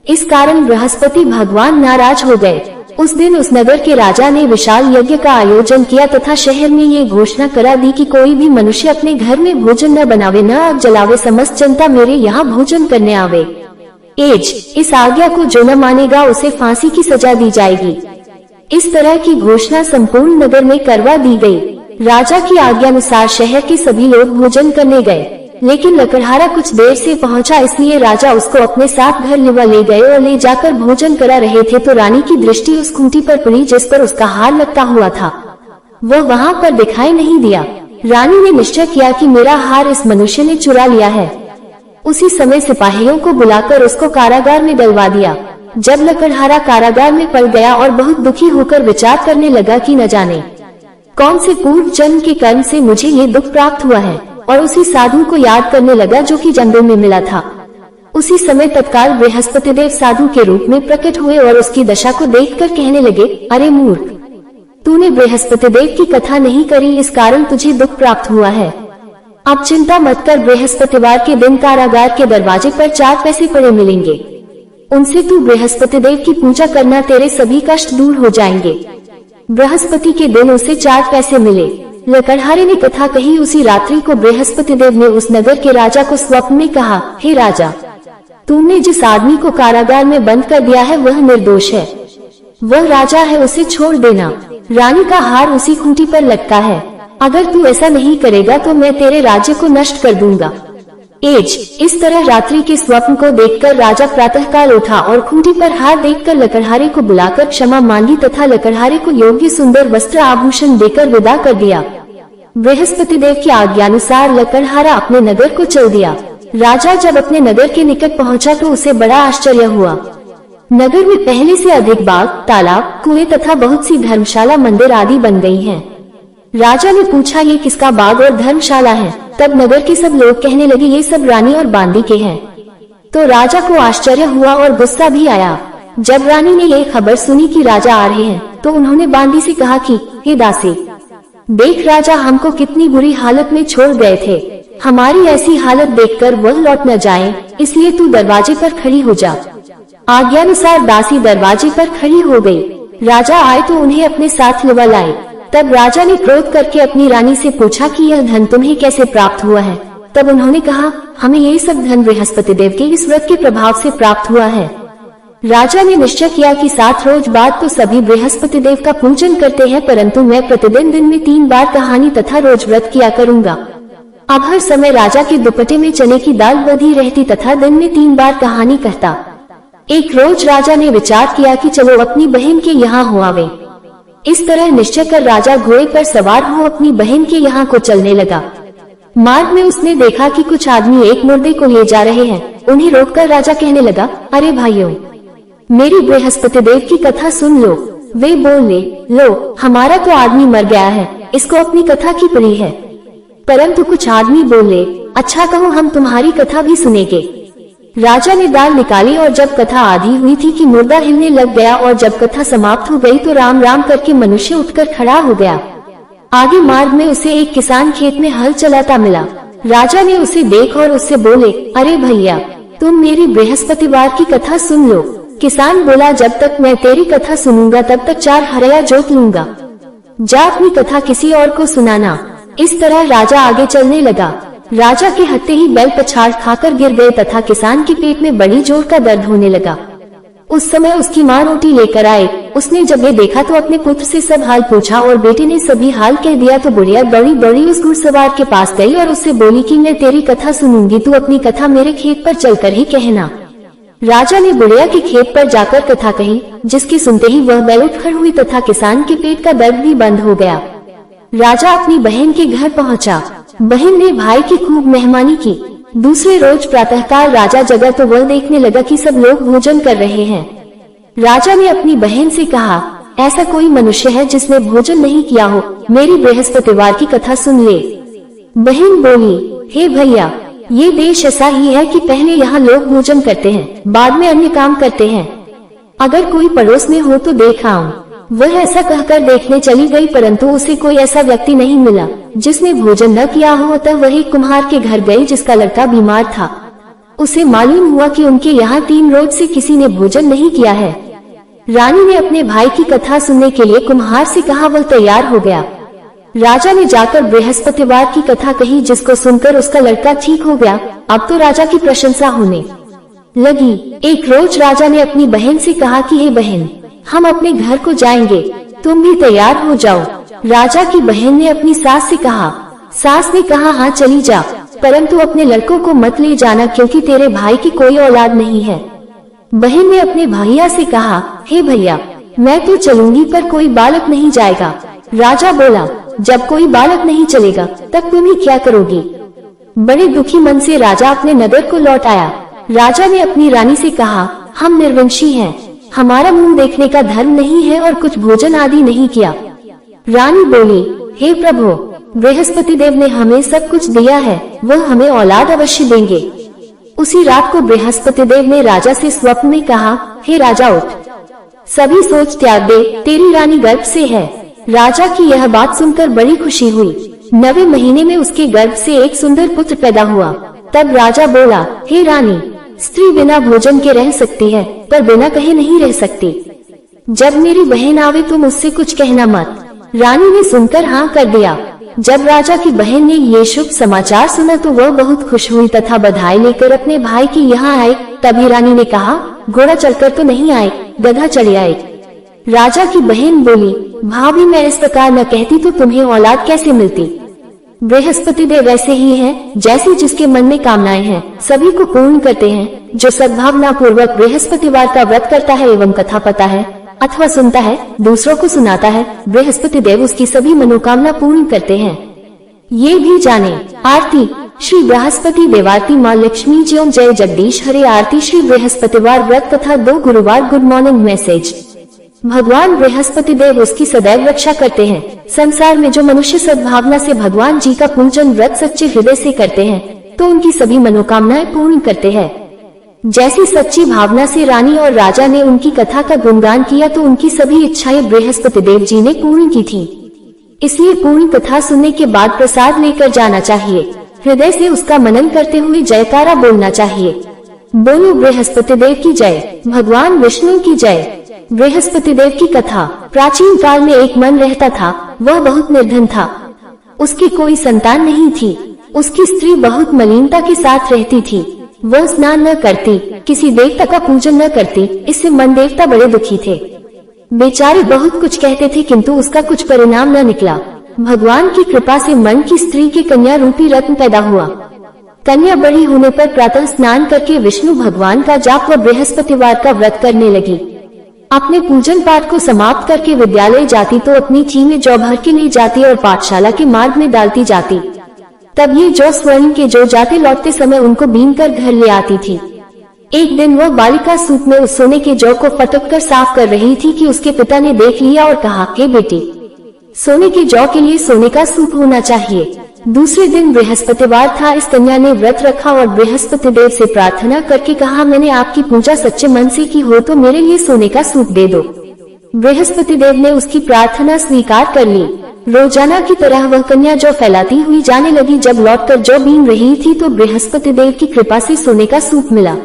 इस कारण बृहस्पति भगवान नाराज हो गए। उस दिन उस नगर के राजा ने विशाल यज्ञ का आयोजन किया तथा शहर में ये घोषणा करा दी कि कोई भी मनुष्य अपने घर में भोजन न बनावे, न आग जलावे, समस्त जनता मेरे यहाँ भोजन करने आवे। इस आज्ञा को जो न मानेगा उसे फांसी की सजा दी जाएगी। इस तरह की घोषणा संपूर्ण नगर में करवा दी गई। राजा की आज्ञानुसार शहर के सभी लोग भोजन करने गए, लेकिन लकड़हारा कुछ देर से पहुंचा, इसलिए राजा उसको अपने साथ घर ले गए और ले जाकर भोजन करा रहे थे तो रानी की दृष्टि उस खूंटी पर पड़ी जिस पर उसका हार लटका हुआ था। वह वहां पर दिखाई नहीं दिया। रानी ने निश्चय किया कि मेरा हार इस मनुष्य ने चुरा लिया है। उसी समय सिपाहियों को बुलाकर उसको कारागार में डलवा दिया। जब लकड़हारा कारागार में पड़ गया और बहुत दुखी होकर विचार करने लगा कि न जाने कौन से पूर्व जन्म के कर्म से मुझे ये दुख प्राप्त हुआ है, और उसी साधु को याद करने लगा जो कि जंगल में मिला था। उसी समय तत्काल बृहस्पति देव साधु के रूप में प्रकट हुए और उसकी दशा को देखकर कहने लगे, अरे मूर्ख, तूने बृहस्पति देव की कथा नहीं करी, इस कारण तुझे दुख प्राप्त हुआ है। अब चिंता मत कर, बृहस्पतिवार के दिन कारागार के दरवाजे पर 4 पैसे पड़े मिलेंगे, उनसे तू बृहस्पति देव की पूजा करना, तेरे सभी कष्ट दूर हो जाएंगे। बृहस्पति के दिन उसे 4 पैसे मिले। लकड़हारे ने कथा कही। उसी रात्रि को बृहस्पति देव ने उस नगर के राजा को स्वप्न में कहा, हे राजा, तुमने जिस आदमी को कारागार में बंद कर दिया है वह निर्दोष है, वह राजा है, उसे छोड़ देना। रानी का हार उसी खूंटी पर लटका है, अगर तू ऐसा नहीं करेगा तो मैं तेरे राज्य को नष्ट कर दूंगा। इस तरह रात्रि के स्वप्न को देखकर राजा प्रातःकाल उठा और खूंटी पर हार देखकर लकड़हारे को बुलाकर क्षमा मांगी तथा लकड़हारे को योग्य सुंदर वस्त्र आभूषण देकर विदा कर दिया। बृहस्पति देव की आज्ञानुसार लकड़हारा अपने नगर को चल दिया। राजा जब अपने नगर के निकट पहुंचा तो उसे बड़ा आश्चर्य हुआ। नगर में पहले से अधिक बाग, तालाब, कुएं तथा बहुत सी धर्मशाला, मंदिर आदि बन गई हैं। राजा ने पूछा, ये किसका बाग और धर्मशाला है? तब नगर के सब लोग कहने लगे, ये सब रानी और बांदी के हैं। तो राजा को आश्चर्य हुआ और गुस्सा भी आया। जब रानी ने ये खबर सुनी कि राजा आ रहे हैं तो उन्होंने बांदी से कहा कि हे दासी, देख राजा हमको कितनी बुरी हालत में छोड़ गए थे, हमारी ऐसी हालत देखकर वह लौट न जाए, इसलिए तू दरवाजे पर खड़ी हो जा। आज्ञानुसार दासी दरवाजे पर खड़ी हो गई। राजा आए तो उन्हें अपने साथ लिवा लाए। तब राजा ने क्रोध करके अपनी रानी से पूछा कि यह धन तुम्हें कैसे प्राप्त हुआ है? तब उन्होंने कहा, हमें ये सब धन बृहस्पति देव के इस व्रत के प्रभाव से प्राप्त हुआ है। राजा ने निश्चय किया कि 7 रोज बाद तो सभी बृहस्पति देव का पूजन करते हैं, परंतु मैं प्रतिदिन दिन में 3 बार कहानी तथा रोज व्रत किया करूंगा। अब हर समय राजा के दुपट्टे में चने की दाल बंधी रहती तथा दिन में 3 बार कहानी कहता। एक रोज राजा ने विचार किया कि चलो अपनी बहन के यहाँ हो आवे। इस तरह निश्चय कर राजा घोड़े पर सवार हो अपनी बहन के यहाँ को चलने लगा। मार्ग में उसने देखा कि कुछ आदमी एक मुर्दे को ले जा रहे हैं। उन्हें रोककर राजा कहने लगा, अरे भाइयों, मेरी बृहस्पति देव की कथा सुन लो। वे बोले, लो, हमारा तो आदमी मर गया है, इसको अपनी कथा की पड़ी है। परंतु कुछ आदमी बोले, अच्छा कहो, हम तुम्हारी कथा भी सुनेंगे। राजा ने दाल निकाली और जब कथा आधी हुई थी कि मुर्दा हिलने लग गया और जब कथा समाप्त हो गई तो राम राम करके मनुष्य उठकर खड़ा हो गया। आगे मार्ग में उसे एक किसान खेत में हल चलाता मिला। राजा ने उसे देख और उससे बोले, अरे भैया, तुम मेरी बृहस्पतिवार की कथा सुन लो। किसान बोला, जब तक मैं तेरी कथा सुनूंगा तब तक 4 हरया जोत लूंगा, जा अपनी कथा किसी और को सुनाना। इस तरह राजा आगे चलने लगा। राजा के हत्ते ही बैल पछाड़ खाकर गिर गए तथा किसान के पेट में बड़ी जोर का दर्द होने लगा। उस समय उसकी माँ रोटी लेकर आए। उसने जब ये देखा तो अपने पुत्र से सब हाल पूछा और बेटे ने सभी हाल कह दिया। तो बुढ़िया बड़ी बड़ी उस घुड़सवार के पास गई और उससे बोली कि मैं तेरी कथा सुनूंगी, तू अपनी कथा मेरे खेत पर चलकर ही कहना। राजा ने बुढ़िया के खेत पर जाकर कथा कही, जिसकी सुनते ही वह बैल उठ खड़ी हुई तथा किसान के पेट का दर्द भी बंद हो गया। राजा अपनी बहन के घर पहुंचा। बहन ने भाई की खूब मेहमानी की। दूसरे रोज प्रातःकाल राजा जगा तो वह देखने लगा कि सब लोग भोजन कर रहे हैं। राजा ने अपनी बहन से कहा, ऐसा कोई मनुष्य है जिसने भोजन नहीं किया हो, मेरी बृहस्पतिवार की कथा सुन ले। बहन बोली, हे भैया, ये देश ऐसा ही है कि पहले यहाँ लोग भोजन करते हैं, बाद में अन्य काम करते हैं। अगर कोई पड़ोस में हो तो देख आऊं। वह ऐसा कहकर देखने चली गई, परंतु उसे कोई ऐसा व्यक्ति नहीं मिला जिसने भोजन न किया हो। अतः वह एक कुम्हार के घर गई जिसका लड़का बीमार था। उसे मालूम हुआ कि उनके यहाँ 3 रोज से किसी ने भोजन नहीं किया है। रानी ने अपने भाई की कथा सुनने के लिए कुम्हार से कहा। वह तैयार हो गया। राजा ने जाकर बृहस्पतिवार की कथा कही, जिसको सुनकर उसका लड़का ठीक हो गया। अब तो राजा की प्रशंसा होने लगी। एक रोज राजा ने अपनी बहन से कहा कि हे बहन, हम अपने घर को जाएंगे, तुम भी तैयार हो जाओ। राजा की बहन ने अपनी सास से कहा। सास ने कहा, हाँ चली जा, परंतु अपने लड़कों को मत ले जाना, क्योंकि तेरे भाई की कोई औलाद नहीं है। बहन ने अपने भैया से कहा, हे भैया, मैं तो चलूंगी पर कोई बालक नहीं जाएगा। राजा बोला, जब कोई बालक नहीं चलेगा तब तुम ही क्या करोगी? बड़े दुखी मन से राजा अपने नगर को लौट आया। राजा ने अपनी रानी से कहा, हम निर्वंशी हैं, हमारा मुंह देखने का धर्म नहीं है और कुछ भोजन आदि नहीं किया। रानी बोली, हे प्रभु, बृहस्पति देव ने हमें सब कुछ दिया है, वह हमें औलाद अवश्य देंगे। उसी रात को बृहस्पति देव ने राजा से स्वप्न में कहा, हे राजा उठ, सभी सोच त्याग दे, तेरी रानी गर्भ से है। राजा की यह बात सुनकर बड़ी खुशी हुई। 9वें महीने में उसके गर्भ से एक सुंदर पुत्र पैदा हुआ। तब राजा बोला, हे रानी, स्त्री बिना भोजन के रह सकती है, पर बिना कहे नहीं रह सकती। जब मेरी बहन आवे तो मुझसे कुछ कहना मत। रानी ने सुनकर हाँ कर दिया। जब राजा की बहन ने ये शुभ समाचार सुना तो वह बहुत खुश हुई तथा बधाई लेकर अपने भाई की यहाँ आई। तभी रानी ने कहा, घोड़ा चलकर तो नहीं आए, गधा चले आए। राजा की बहन बोली, भाभी मैं इस प्रकार न कहती तो तुम्हें औलाद कैसे मिलती। बृहस्पति देव ऐसे ही हैं, जैसे जिसके मन में कामनाएं हैं सभी को पूर्ण करते हैं। जो सद्भावना पूर्वक बृहस्पतिवार का व्रत करता है एवं कथा पता है अथवा सुनता है, दूसरों को सुनाता है, बृहस्पति देव उसकी सभी मनोकामना पूर्ण करते हैं। ये भी जाने। आरती। श्री बृहस्पति देवारती माँ लक्ष्मी जी ओम जय जगदीश हरे। आरती श्री बृहस्पतिवार व्रत तथा 2 गुरुवार। Good morning message. भगवान बृहस्पति देव उसकी सदैव रक्षा करते हैं। संसार में जो मनुष्य सद्भावना से भगवान जी का पूजन व्रत सच्चे हृदय से करते हैं तो उनकी सभी मनोकामनाएं पूर्ण करते हैं। जैसी सच्ची भावना से रानी और राजा ने उनकी कथा का गुणगान किया तो उनकी सभी इच्छाएं बृहस्पति देव जी ने पूर्ण की थी। इसलिए पूर्ण कथा सुनने के बाद प्रसाद लेकर जाना चाहिए। हृदय से उसका मनन करते हुए जयकारा बोलना चाहिए। बोलो बृहस्पति देव की जय, भगवान विष्णु की जय। बृहस्पति देव की कथा। प्राचीन काल में एक मन रहता था, वह बहुत निर्धन था। उसकी कोई संतान नहीं थी। उसकी स्त्री बहुत मलिनता के साथ रहती थी। वह स्नान न करती, किसी देवता का पूजन न करती। इससे मन देवता बड़े दुखी थे। बेचारे बहुत कुछ कहते थे किंतु उसका कुछ परिणाम न निकला। भगवान की कृपा से मन की स्त्री के कन्या रूपी रत्न पैदा हुआ। कन्या बड़ी होने पर प्रातः स्नान करके विष्णु भगवान का जाप व बृहस्पतिवार का व्रत करने लगी। अपने पूजन पाठ को समाप्त करके विद्यालय जाती तो अपनी ची में जौ भर के ले जाती और पाठशाला के मार्ग में डालती जाती। तब ये जौ स्वर्ण के जो जाते लौटते समय उनको बीन कर घर ले आती थी। एक दिन वह बालिका सूप में उस सोने के जौ को फटक कर साफ कर रही थी कि उसके पिता ने देख लिया और कहा कि बेटी, सोने के जौ के लिए सोने का सूप होना चाहिए। दूसरे दिन बृहस्पतिवार था। इस कन्या ने व्रत रखा और बृहस्पति देव से प्रार्थना करके कहा, मैंने आपकी पूजा सच्चे मन से की हो तो मेरे लिए सोने का सूप दे दो। बृहस्पति देव ने उसकी प्रार्थना स्वीकार कर ली। रोजाना की तरह वह कन्या जौ फैलाती हुई जाने लगी। जब लौटकर जौ बीन रही थी तो बृहस्पति देव की कृपा से सोने का सूप मिला।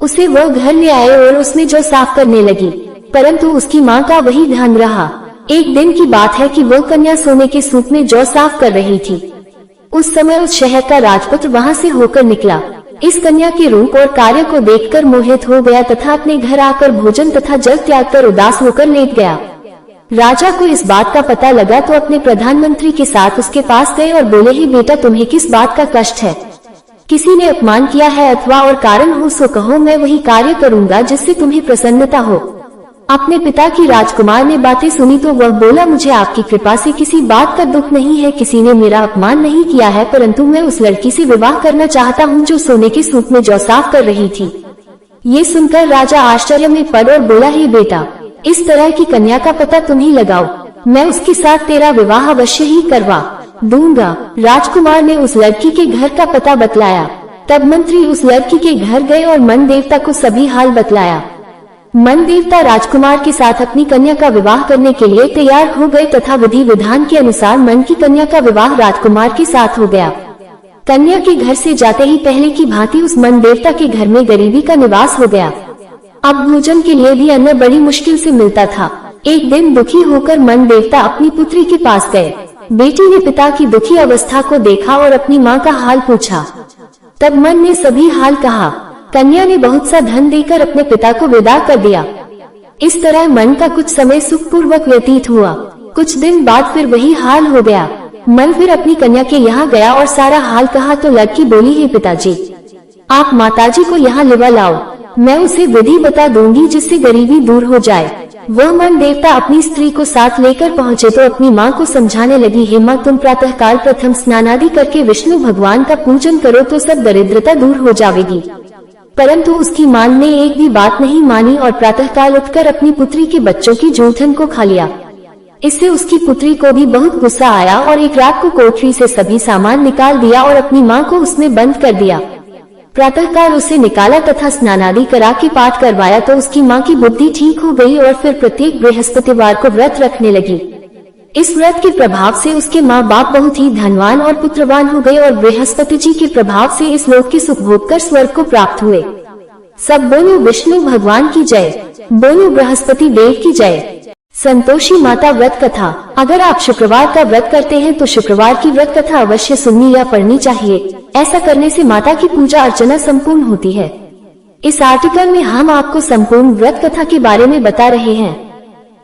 उसे वह घर ले आए और उसमें जौ साफ करने लगी, परंतु उसकी माँ का वही ध्यान रहा। एक दिन की बात है कि वह कन्या सोने के सूप में जौ साफ कर रही थी। उस समय उस शहर का राजपुत्र वहाँ से होकर निकला। इस कन्या के रूप और कार्य को देखकर मोहित हो गया तथा अपने घर आकर भोजन तथा जल त्याग कर उदास होकर लेट गया। राजा को इस बात का पता लगा तो अपने प्रधानमंत्री के साथ उसके पास गए और बोले, ही बेटा तुम्हें किस बात का कष्ट है? किसी ने अपमान किया है अथवा और कारण हो सो कहो, मैं वही कार्य करूँगा जिससे तुम्हें प्रसन्नता हो। अपने पिता की राजकुमार ने बातें सुनी तो वह बोला, मुझे आपकी कृपा से किसी बात का दुख नहीं है। किसी ने मेरा अपमान नहीं किया है, परंतु मैं उस लड़की से विवाह करना चाहता हूँ जो सोने के सूप में जौ साफ कर रही थी। ये सुनकर राजा आश्चर्य में पड़ और बोला, हे बेटा, इस तरह की कन्या का पता तुम ही लगाओ, मैं उसके साथ तेरा विवाह अवश्य ही करवा दूंगा। राजकुमार ने उस लड़की के घर का पता बतलाया। तब मंत्री उस लड़की के घर गए और मन देवता को सभी हाल बतलाया। मन देवता राजकुमार के साथ अपनी कन्या का विवाह करने के लिए तैयार हो गए तथा विधि विधान के अनुसार मन की कन्या का विवाह राजकुमार के साथ हो गया। कन्या के घर से जाते ही पहले की भांति उस मन देवता के घर में गरीबी का निवास हो गया। अब भोजन के लिए भी अन्न बड़ी मुश्किल से मिलता था। एक दिन दुखी होकर मन देवता अपनी पुत्री के पास गए। बेटी ने पिता की दुखी अवस्था को देखा और अपनी माँ का हाल पूछा। तब मन ने सभी हाल कहा। कन्या ने बहुत सा धन देकर अपने पिता को विदा कर दिया। इस तरह मन का कुछ समय सुखपूर्वक व्यतीत हुआ। कुछ दिन बाद फिर वही हाल हो गया। मन फिर अपनी कन्या के यहाँ गया और सारा हाल कहा तो लड़की बोली, हे पिताजी, आप माताजी को यहाँ लिवा लाओ, मैं उसे विधि बता दूंगी जिससे गरीबी दूर हो जाए। वह मन देवता अपनी स्त्री को साथ लेकर पहुँचे तो अपनी माँ को समझाने लगी, हे माँ, तुम प्रातः काल प्रथम स्नान आदि करके विष्णु भगवान का पूजन करो तो सब दरिद्रता दूर हो जाएगी। परंतु उसकी माँ ने एक भी बात नहीं मानी और प्रातः काल उठकर अपनी पुत्री के बच्चों की जूठन को खा लिया। इससे उसकी पुत्री को भी बहुत गुस्सा आया और एक रात को कोठरी से सभी सामान निकाल दिया और अपनी माँ को उसमें बंद कर दिया। प्रातःकाल उसे निकाला तथा स्नानादि करा के पाठ करवाया तो उसकी माँ की बुद्धि ठीक हो गई और फिर प्रत्येक बृहस्पतिवार को व्रत रखने लगी। इस व्रत के प्रभाव से उसके माँ बाप बहुत ही धनवान और पुत्रवान हो गए और बृहस्पति जी के प्रभाव से इस लोक के सुख भोग कर स्वर्ग को प्राप्त हुए। सब बोलो विष्णु भगवान की जय, बोलो बृहस्पति देव की जय। संतोषी माता व्रत कथा। अगर आप शुक्रवार का व्रत करते हैं तो शुक्रवार की व्रत कथा अवश्य सुननी या पढ़नी चाहिए। ऐसा करने से माता की पूजा अर्चना संपूर्ण होती है। इस आर्टिकल में हम आपको संपूर्ण व्रत कथा के बारे में बता रहे हैं।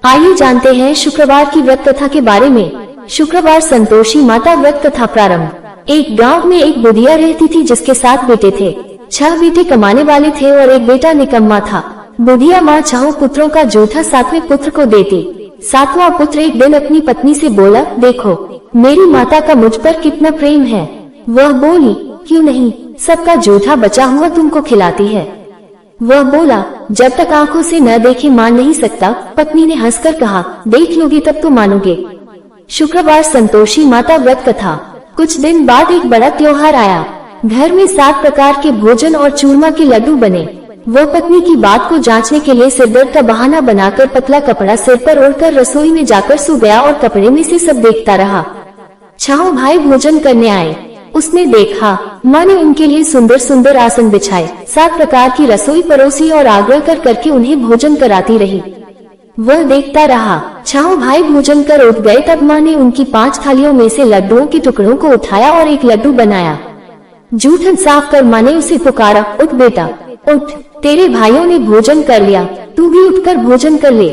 आइए जानते हैं शुक्रवार की व्रत कथा के बारे में। शुक्रवार संतोषी माता व्रत कथा प्रारंभ। एक गांव में एक बुढ़िया रहती थी जिसके 7 बेटे थे। 6 बेटे कमाने वाले थे और एक बेटा निकम्मा था। बुढ़िया माँ 6 पुत्रों का जूठा 7वें पुत्र को देती। 7वां पुत्र एक दिन अपनी पत्नी से बोला, देखो मेरी माता का मुझ पर कितना प्रेम है। वह बोली, क्यों नहीं, सबका जूठा बचा हुआ तुमको खिलाती है। वह बोला, जब तक आंखों से न देखे मान नहीं सकता। पत्नी ने हंसकर कहा, देख लोगे तब तो मानोगे। शुक्रवार संतोषी माता व्रत कथा। कुछ दिन बाद एक बड़ा त्योहार आया। घर में 7 प्रकार के भोजन और चूरमा के लड्डू बने। वह पत्नी की बात को जांचने के लिए सिरदर्द का बहाना बनाकर पतला कपड़ा सिर पर ओढ़कर रसोई में जाकर सो गया और कपड़े में से सब देखता रहा। 6 भाई भोजन करने आए। उसने देखा माँ ने उनके लिए सुंदर सुंदर आसन बिछाए, 7 प्रकार की रसोई परोसी और आग्रह कर करके उन्हें भोजन कराती रही। वह देखता रहा। 6 भाई भोजन कर उठ गए तब माँ ने उनकी 5 थालियों में से लड्डुओं के टुकड़ों को उठाया और एक लड्डू बनाया। जूठन साफ कर माँ ने उसे पुकारा, उठ बेटा उठ, तेरे भाइयों ने भोजन कर लिया, तू भी उठकर भोजन कर ले।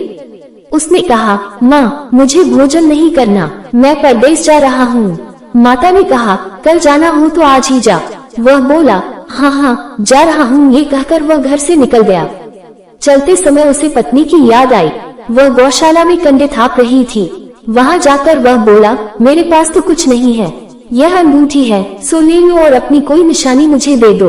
उसने कहा, माँ मुझे भोजन नहीं करना, मैं परदेश जा रहा हूँ। माता ने कहा, कल जाना हो तो आज ही जा। वह बोला, हाँ हाँ जा रहा हूँ। ये कहकर वह घर से निकल गया। चलते समय उसे पत्नी की याद आई। वह गौशाला में कंडे थाप रही थी। वहाँ जाकर वह बोला, मेरे पास तो कुछ नहीं है, यह अंगूठी है, सो ले लो और अपनी कोई निशानी मुझे दे दो।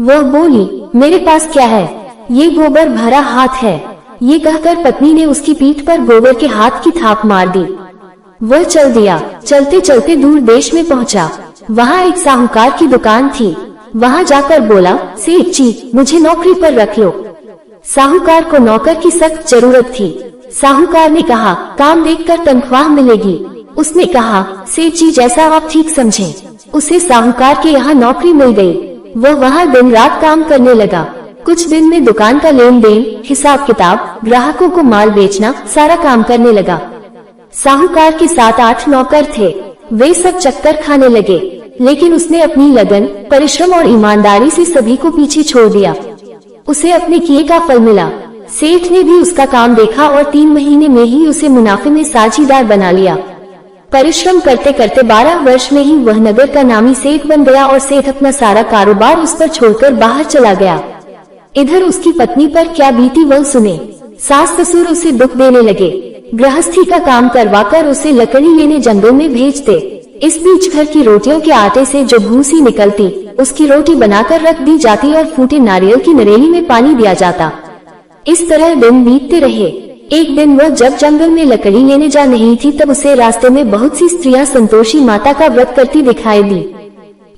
वह बोली, मेरे पास क्या है, ये गोबर भरा हाथ है। ये कहकर पत्नी ने उसकी पीठ पर गोबर के हाथ की थाप मार दी। वह चल दिया। चलते चलते दूर देश में पहुंचा। वहाँ एक साहूकार की दुकान थी। वहाँ जाकर बोला, सेठ जी मुझे नौकरी पर रख लो। साहूकार को नौकर की सख्त जरूरत थी। साहूकार ने कहा, काम देखकर तनख्वाह मिलेगी। उसने कहा, सेठ जी जैसा आप ठीक समझें। उसे साहूकार के यहाँ नौकरी मिल गई। वह वहाँ दिन रात काम करने लगा। कुछ दिन में दुकान का लेन देन, हिसाब किताब, ग्राहकों को माल बेचना, सारा काम करने लगा। साहूकार के 7-8 नौकर थे। वे सब चक्कर खाने लगे, लेकिन उसने अपनी लगन, परिश्रम और ईमानदारी से सभी को पीछे छोड़ दिया। उसे अपने किए का फल मिला। सेठ ने भी उसका काम देखा और 3 महीने में ही उसे मुनाफे में साझीदार बना लिया। परिश्रम करते करते 12 वर्ष में ही वह नगर का नामी सेठ बन गया और सेठ अपना सारा कारोबार उस पर छोड़कर बाहर चला गया। इधर उसकी पत्नी पर क्या बीती वह सुने। सास ससुर उसे दुख देने लगे। गृहस्थी का काम करवाकर उसे लकड़ी लेने जंगल में भेजते। इस बीच घर की रोटियों के आटे से जो भूसी निकलती, उसकी रोटी बनाकर रख दी जाती और फूटे नारियल की नरेली में पानी दिया जाता। इस तरह दिन बीतते रहे। एक दिन वह जब जंगल में लकड़ी लेने जा रही थी तब उसे रास्ते में बहुत सी स्त्रियां संतोषी माता का व्रत करती दिखाई दी।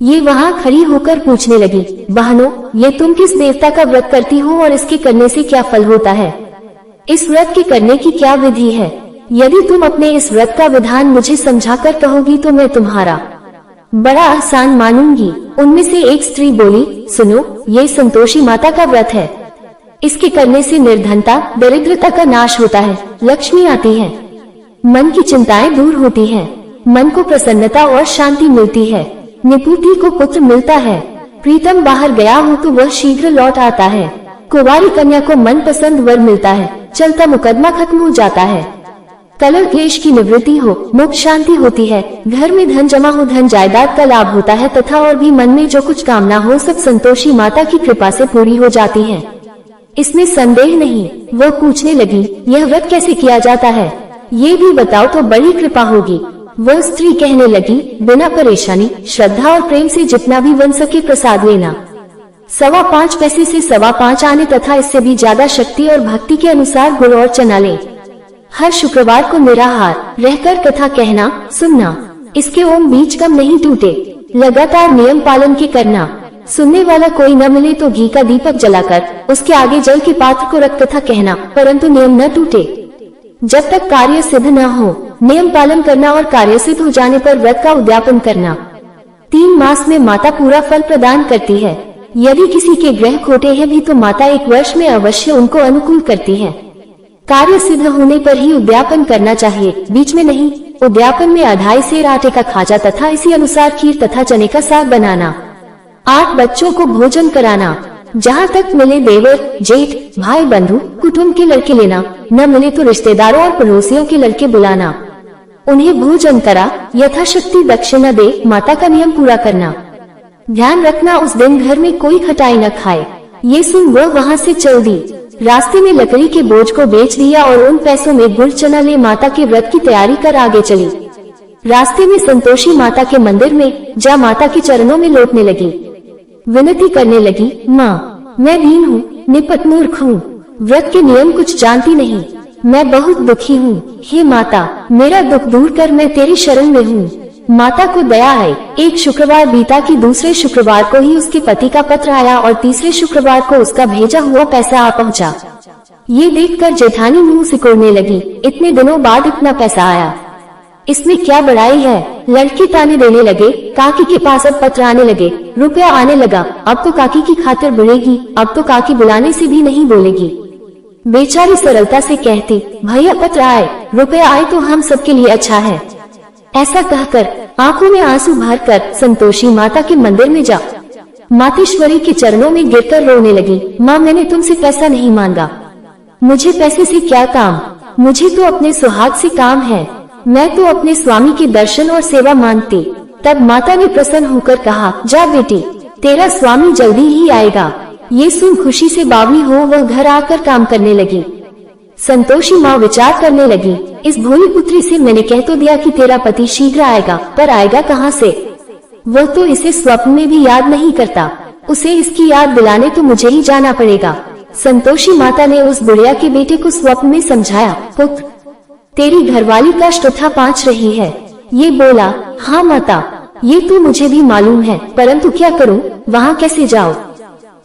ये वहाँ खड़ी होकर पूछने लगी, बहनों ये तुम किस देवता का व्रत करती हो और इसके करने से क्या फल होता है? इस व्रत के करने की क्या विधि है? यदि तुम अपने इस व्रत का विधान मुझे समझाकर कहोगी तो मैं तुम्हारा बड़ा आसान मानूंगी। उनमें से एक स्त्री बोली, सुनो ये संतोषी माता का व्रत है। इसके करने से निर्धनता, दरिद्रता का नाश होता है, लक्ष्मी आती है, मन की चिंताएं दूर होती हैं, मन को प्रसन्नता और शांति मिलती है, निपुति को पुत्र मिलता है, प्रीतम बाहर गया हो तो वह शीघ्र लौट आता है, कुंवारी कन्या को मनपसंद वर मिलता है, चलता मुकदमा खत्म हो जाता है, कलह क्लेश की निवृत्ति हो, मुक्त शांति होती है, घर में धन जमा हो, धन जायदाद का लाभ होता है तथा और भी मन में जो कुछ कामना हो सब संतोषी माता की कृपा से पूरी हो जाती है। इसमें संदेह नहीं। वह पूछने लगी, यह व्रत कैसे किया जाता है, ये भी बताओ तो बड़ी कृपा होगी। वह स्त्री कहने लगी, बिना परेशानी, श्रद्धा और प्रेम से जितना भी बन सके प्रसाद लेना। 5.25 पैसे से 5.25 आने तथा इससे भी ज्यादा शक्ति और भक्ति के अनुसार गुड़ और चना लें। हर शुक्रवार को निराहार रहकर कथा कहना, सुनना। इसके ओम बीज कम नहीं टूटे। लगातार नियम पालन के करना। सुनने वाला कोई न मिले तो घी का दीपक जलाकर उसके आगे जल के पात्र को रख कथा कहना, परंतु नियम न टूटे। जब तक कार्य सिद्ध न हो नियम पालन करना और कार्य सिद्ध हो जाने पर व्रत का उद्यापन करना। 3 मास में माता पूरा फल प्रदान करती है। यदि किसी के ग्रह खोटे हैं भी तो माता 1 वर्ष में अवश्य उनको अनुकूल करती है। कार्य सिद्ध होने पर ही उद्यापन करना चाहिए, बीच में नहीं। उद्यापन में 2.5 सेर आटे का खाजा तथा इसी अनुसार खीर तथा चने का साग बनाना। 8 बच्चों को भोजन कराना। जहाँ तक मिले देवर, जेठ, भाई, बंधु, कुटुंब के लड़के लेना, न मिले तो रिश्तेदारों और पड़ोसियों के लड़के बुलाना। उन्हें भोजन करा, यथाशक्ति दक्षिणा दे, माता का नियम पूरा करना। ध्यान रखना उस दिन घर में कोई खटाई न खाए। ये सुन वह वहाँ से चल दी। रास्ते में लकड़ी के बोझ को बेच दिया और उन पैसों में गुड़ चना ले माता के व्रत की तैयारी कर आगे चली। रास्ते में संतोषी माता के मंदिर में जा माता के चरणों में लौटने लगी। विनती करने लगी, माँ मैं दीन हूँ, निपट मूर्ख हूँ, व्रत के नियम कुछ जानती नहीं, मैं बहुत दुखी हूँ। हे माता मेरा दुख दूर कर, मैं तेरी शरण में हूँ। माता को दया है। एक शुक्रवार बीता कि दूसरे शुक्रवार को ही उसके पति का पत्र आया और तीसरे शुक्रवार को उसका भेजा हुआ पैसा आ पहुँचा। ये देखकर जेठानी मुंह सिकोड़ने लगी, इतने दिनों बाद इतना पैसा आया, इसमें क्या बड़ाई है। लड़के ताने देने लगे। काकी के पास अब पत्र आने लगे, रुपया आने लगा। अब तो काकी की खातिर बढ़ेगी, अब तो काकी बुलाने से भी नहीं बोलेगी। बेचारी सरलता से कहती, भैया पत्र आए, रुपया आए तो हम सबके लिए अच्छा है। ऐसा कहकर आंखों में आंसू भरकर संतोषी माता के मंदिर में जा मातेश्वरी के चरणों में गिरकर रोने लगी। माँ मैंने तुमसे पैसा नहीं मांगा, मुझे पैसे से क्या काम, मुझे तो अपने सुहाग से काम है, मैं तो अपने स्वामी के दर्शन और सेवा मांगती। तब माता ने प्रसन्न होकर कहा, जा बेटी तेरा स्वामी जल्दी ही आएगा। ये सुन खुशी से बावली हो वह घर आकर काम करने लगी। संतोषी माँ विचार करने लगी, इस भोली पुत्री से मैंने कह तो दिया कि तेरा पति शीघ्र आएगा, पर आएगा कहाँ से? वह तो इसे स्वप्न में भी याद नहीं करता, उसे इसकी याद दिलाने तो मुझे ही जाना पड़ेगा। संतोषी माता ने उस बुढ़िया के बेटे को स्वप्न में समझाया, पुत्र तेरी घरवाली का श्रुथा 5 रही है। ये बोला, हाँ माता ये तो मुझे भी मालूम है, परंतु क्या करूँ, वहाँ कैसे जाऊँ?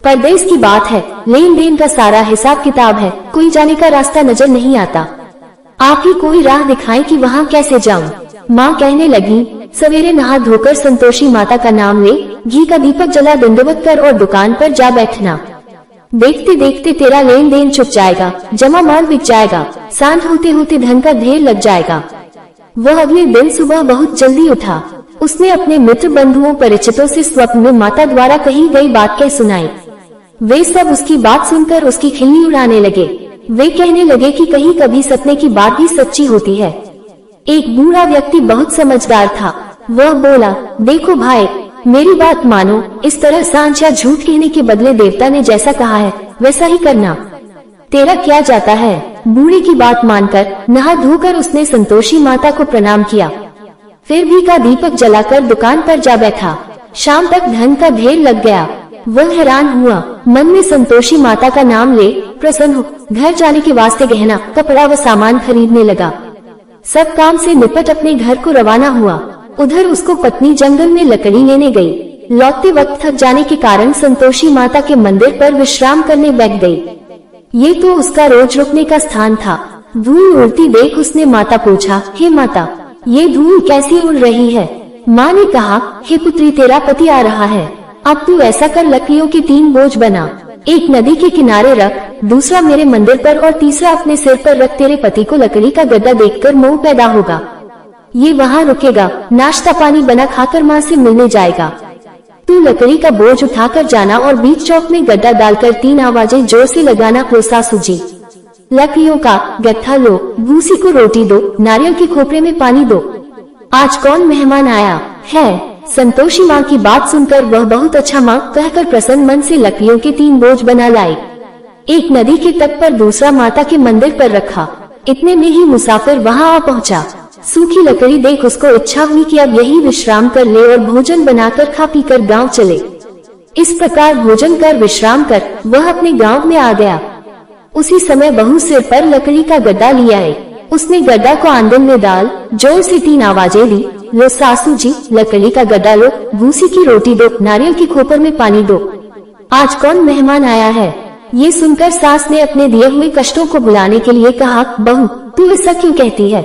परदेश की बात है, लेन देन का सारा हिसाब किताब है, कोई जाने का रास्ता नजर नहीं आता। आप ही कोई राह दिखाएं कि वहाँ कैसे जाऊँ? माँ कहने लगी, सवेरे नहा धोकर संतोषी माता का नाम ले, घी का दीपक जला दंडवत कर और दुकान पर जा बैठना। देखते देखते तेरा लेन देन चुक जाएगा, जमा माल बिक जाएगा, सांझ होते होते धन का ढेर लग जाएगा। वह अगले दिन सुबह बहुत जल्दी उठा। उसने अपने मित्र बंधुओं परिचितों से स्वप्न में माता द्वारा कही गई बात कह सुनाई। वे सब उसकी बात सुनकर उसकी खिल्ली उड़ाने लगे। वे कहने लगे कि कहीं कभी सपने की बात भी सच्ची होती है। एक बूढ़ा व्यक्ति बहुत समझदार था। वह बोला, देखो भाई मेरी बात मानो, इस तरह सांझ या झूठ कहने के बदले देवता ने जैसा कहा है वैसा ही करना, तेरा क्या जाता है। बूढ़े की बात मानकर नहा धोकर उसने संतोषी माता को प्रणाम किया। फिर घी का दीपक जलाकर दुकान पर जा बैठा। शाम तक धन का ढेर लग गया। वह हैरान हुआ, मन में संतोषी माता का नाम ले प्रसन्न हो घर जाने के वास्ते गहना कपड़ा व सामान खरीदने लगा। सब काम से निपट अपने घर को रवाना हुआ। उधर उसको पत्नी जंगल में लकड़ी लेने गई। लौटते वक्त थक जाने के कारण संतोषी माता के मंदिर पर विश्राम करने बैठ गई। ये तो उसका रोज रुकने का स्थान था। धूल उड़ती देख उसने माता पूछा, हे माता ये धूल कैसी उड़ रही है? माँ ने कहा, हे पुत्री तेरा पति आ रहा है, अब तू ऐसा कर लकड़ियों के 3 बोझ बना, एक नदी के किनारे रख, दूसरा मेरे मंदिर पर और तीसरा अपने सिर पर रख। तेरे पति को लकड़ी का गड्ढा देखकर मोह पैदा होगा, ये वहाँ रुकेगा, नाश्ता पानी बना खाकर माँ से मिलने जाएगा। तू लकड़ी का बोझ उठाकर जाना और बीच चौक में गड्ढा डालकर 3 आवाजें जोर से लगाना, कोसा सूजी। लकड़ियों का गट्ठा लो, भूसी को रोटी दो, नारियल के खोपरे में पानी दो। आज कौन मेहमान आया है? संतोषी माँ की बात सुनकर वह बहुत अच्छा माँ कहकर प्रसन्न मन से लकड़ियों के 3 बोझ बना लाई। एक नदी के तट पर, दूसरा माता के मंदिर पर रखा। इतने में ही मुसाफिर वहाँ आ पहुँचा। सूखी लकड़ी देख उसको इच्छा हुई कि अब यही विश्राम कर ले और भोजन बनाकर खा पी कर गाँव चले। इस प्रकार भोजन कर विश्राम कर वह अपने गाँव में आ गया। उसी समय बहू सिर पर लकड़ी का गड्ढा लिया है। उसने गड्ढा को आंगन में डाल जोर से 3 आवाजें दी, लो सासू जी, लकड़ी का गड्ढा लो, भूसी की रोटी दो, नारियल की खोपर में पानी दो। आज कौन मेहमान आया है? ये सुनकर सास ने अपने दिए हुए कष्टों को भुलाने के लिए कहा, बहू तू ऐसा क्यों कहती है?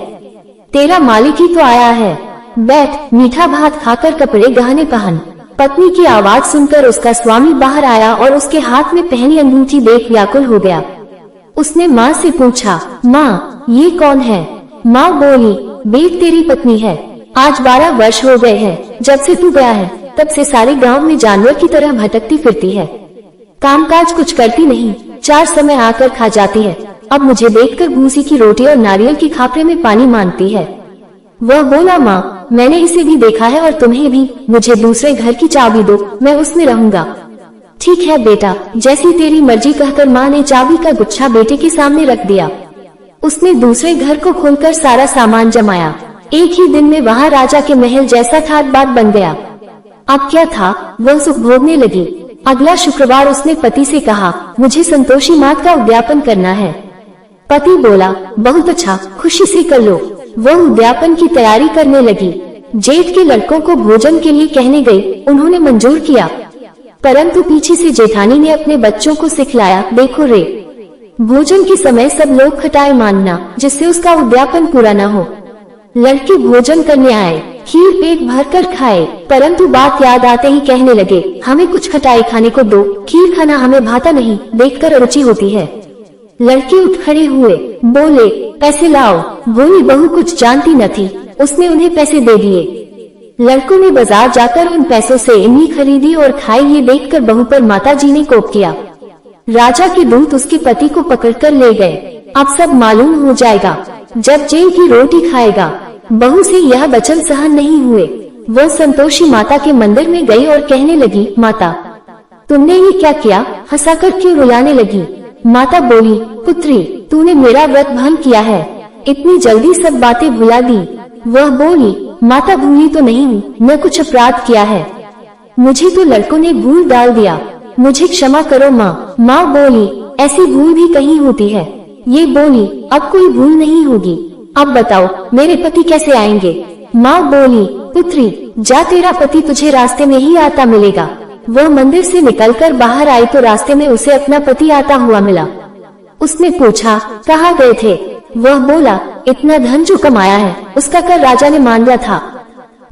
तेरा मालिक ही तो आया है। बैठ, मीठा भात खाकर कपड़े गहने पहन। पत्नी की आवाज सुनकर उसका स्वामी बाहर आया और उसके हाथ में पहनी अंगूठी देख व्याकुल हो गया। उसने माँ से पूछा, माँ ये कौन है? माँ बोली, बेट तेरी पत्नी है। आज 12 वर्ष हो गए हैं जब से तू गया है, तब से सारे गांव में जानवर की तरह भटकती फिरती है। कामकाज कुछ करती नहीं, 4 समय आकर खा जाती है। अब मुझे देखकर भूसी की रोटी और नारियल की खापरे में पानी मांगती है। वह बोला, माँ मैंने इसे भी देखा है और तुम्हें भी। मुझे दूसरे घर की चाबी दो, मैं उसमें रहूंगा। ठीक है बेटा, जैसी तेरी मर्जी कहकर माँ ने चाबी का गुच्छा बेटे के सामने रख दिया। उसने दूसरे घर को खोलकर सारा सामान जमाया। एक ही दिन में वहाँ राजा के महल जैसा ठाट बाट बन गया। अब क्या था, वह सुख भोगने लगी। अगला शुक्रवार उसने पति से कहा, मुझे संतोषी मात का उद्यापन करना है। पति बोला, बहुत अच्छा, खुशी से कर लो। वह उद्यापन की तैयारी करने लगी। जेठ के लड़कों को भोजन के लिए कहने गई, उन्होंने मंजूर किया, परंतु पीछे से जेठानी ने अपने बच्चों को सिखलाया, देखो रे, भोजन के समय सब लोग खटाई मानना, जिससे उसका उद्यापन पूरा न हो। लड़के भोजन करने आए, खीर पेट भरकर खाए, परंतु बात याद आते ही कहने लगे, हमें कुछ खटाई खाने को दो, खीर खाना हमें भाता नहीं, देखकर रुचि होती है। लड़के उठ खड़े हुए, बोले, पैसे लाओ। बोली बहू कुछ जानती न थी, उसने उन्हें पैसे दे दिए। लड़कों ने बाजार जाकर उन पैसों से इमली खरीदी और खाई। ये देखकर बहू पर माताजी ने कोप किया। राजा के दूत उसके पति को पकड़कर ले गए। अब सब मालूम हो जाएगा जब जेल की रोटी खाएगा। बहू से यह वचन सहन नहीं हुए। वह संतोषी माता के मंदिर में गई और कहने लगी, माता तुमने ये क्या किया? हंसाकर क्यों रुलाने लगी? माता बोली, पुत्री तूने मेरा व्रत भंग किया है, इतनी जल्दी सब बातें भुला दी। वह बोली, माता भूली तो नहीं हूँ, मैं कुछ अपराध किया है, मुझे तो लड़कों ने भूल डाल दिया, मुझे क्षमा करो माँ। माँ बोली, ऐसी भूल भी कहीं होती है। ये बोली, अब कोई भूल नहीं होगी, अब बताओ मेरे पति कैसे आएंगे? माँ बोली, पुत्री जा, तेरा पति तुझे रास्ते में ही आता मिलेगा। वह मंदिर से निकलकर बाहर आई तो रास्ते में उसे अपना पति आता हुआ मिला। उसने पूछा, कहाँ गए थे? वह बोला, इतना धन जो कमाया है उसका कर राजा ने मान लिया था,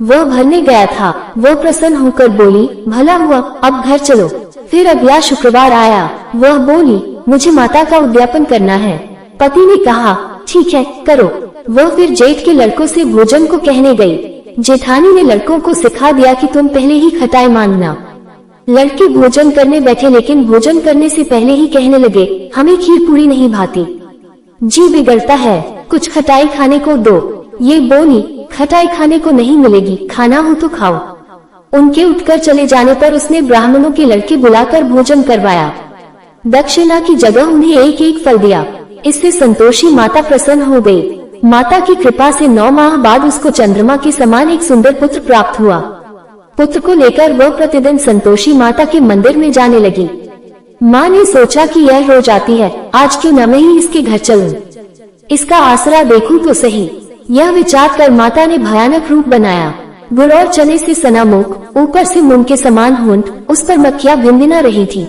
वह भरने गया था। वह प्रसन्न होकर बोली, भला हुआ, अब घर चलो। फिर अगला शुक्रवार आया। वह बोली, मुझे माता का उद्यापन करना है। पति ने कहा, ठीक है करो। वह फिर जेठ के लड़कों से भोजन को कहने गई। जेठानी ने लड़कों को सिखा दिया कि तुम पहले ही खटाई मानना। लड़के भोजन करने बैठे, लेकिन भोजन करने से पहले ही कहने लगे, हमें खीर पूरी नहीं भाती, जी बिगड़ता है, कुछ खटाई खाने को दो। ये बोली, खटाई खाने को नहीं मिलेगी, खाना हो तो खाओ। उनके उठकर चले जाने पर उसने ब्राह्मणों के लड़के बुलाकर भोजन करवाया। दक्षिणा की जगह उन्हें एक एक फल दिया। इससे संतोषी माता प्रसन्न हो गई। माता की कृपा से 9 माह बाद उसको चंद्रमा के समान एक सुंदर पुत्र प्राप्त हुआ। पुत्र को लेकर वह प्रतिदिन संतोषी माता के मंदिर में जाने लगी। माँ ने सोचा कि यह रोज आती है, आज क्यों न मैं ही इसके घर चलूं, इसका आसरा देखूं तो सही। यह विचार कर माता ने भयानक रूप बनाया। गुड़ और चने से सना मुख, ऊपर से मूंग के समान होंठ, उस पर मक्खियां भिनभिना रही थी।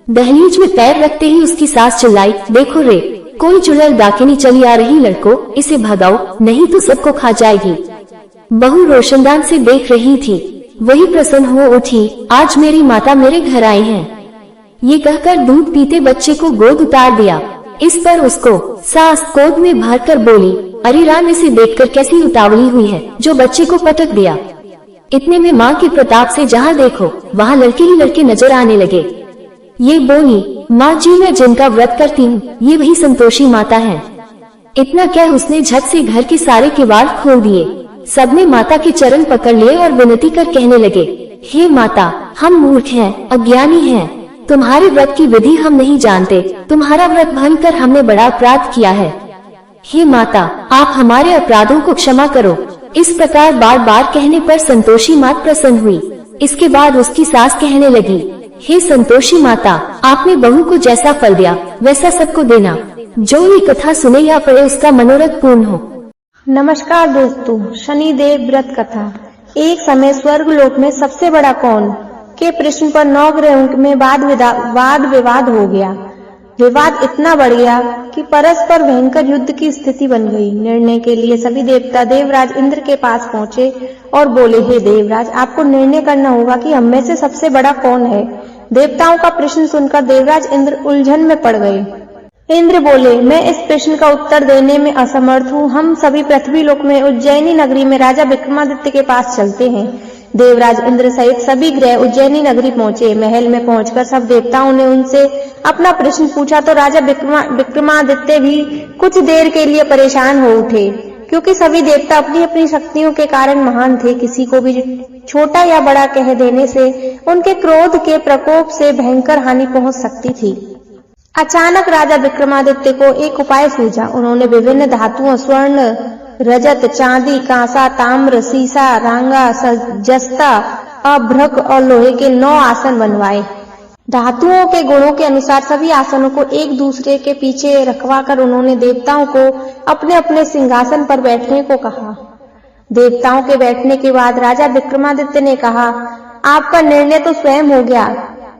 दहलीज में पैर रखते ही उसकी सास चिल्लाई, देखो रे, कोई चुड़ैल डाकिनी चली आ रही, लड़को इसे भगाओ, नहीं तो सबको खा जाएगी। बहू रोशनदान से देख रही थी। वही प्रसन्न हो उठी, आज मेरी माता मेरे घर आई है। ये कहकर दूध पीते बच्चे को गोद उतार दिया। इस पर उसको सास गोद में भरकर बोली, अरे राम, इसे देखकर कैसी उतावली हुई है, जो बच्चे को पटक दिया। इतने में माँ के प्रताप से जहाँ देखो वहाँ लड़के ही लड़के नजर आने लगे। ये बोली, माँ जी मैं जिनका व्रत करती हूँ ये वही संतोषी माता है। इतना कह उसने झट से घर के सारे किवाड़ खोल दिए। सबने माता के चरण पकड़ लिए और विनती कर कहने लगे, हे माता, हम मूर्ख हैं, अज्ञानी हैं, तुम्हारे व्रत की विधि हम नहीं जानते, तुम्हारा व्रत भंग कर हमने बड़ा अपराध किया है। हे माता, आप हमारे अपराधों को क्षमा करो। इस प्रकार बार बार कहने पर संतोषी माता प्रसन्न हुई। इसके बाद उसकी सास कहने लगी, हे संतोषी माता, आपने बहू को जैसा फल दिया वैसा सबको देना, जो ये कथा सुने या पढ़े उसका मनोरथ पूर्ण हो। नमस्कार दोस्तों, शनिदेव व्रत कथा। एक समय स्वर्गलोक में सबसे बड़ा कौन के प्रश्न पर 9 ग्रहों में वाद विवाद हो गया। विवाद इतना बढ़ गया कि परस्पर भयंकर युद्ध की स्थिति बन गई। निर्णय के लिए सभी देवता देवराज इंद्र के पास पहुंचे और बोले, हे देवराज, आपको निर्णय करना होगा कि हम में से सबसे बड़ा कौन है। देवताओं का प्रश्न सुनकर देवराज इंद्र उलझन में पड़ गए। इंद्र बोले, मैं इस प्रश्न का उत्तर देने में असमर्थ हूँ। हम सभी पृथ्वी लोक में उज्जैनी नगरी में राजा विक्रमादित्य के पास चलते हैं। देवराज इंद्र सहित सभी ग्रह उज्जैनी नगरी पहुंचे। महल में पहुंचकर सब देवताओं ने उनसे अपना प्रश्न पूछा तो राजा विक्रमादित्य भी कुछ देर के लिए परेशान हो उठे, क्योंकि सभी देवता अपनी अपनी शक्तियों के कारण महान थे। किसी को भी छोटा या बड़ा कह देने से उनके क्रोध के प्रकोप से भयंकर हानि पहुंच सकती थी। अचानक राजा विक्रमादित्य को एक उपाय सूझा। उन्होंने विभिन्न धातुओं स्वर्ण, रजत, चांदी, कांसा, ताम्र, सीसा, रांगा, जस्ता, अभ्रक और लोहे के 9 आसन बनवाए। धातुओं के गुणों के अनुसार सभी आसनों को एक दूसरे के पीछे रखवाकर उन्होंने देवताओं को अपने अपने सिंहासन पर बैठने को कहा। देवताओं के बैठने के बाद राजा विक्रमादित्य ने कहा, आपका निर्णय तो स्वयं हो गया।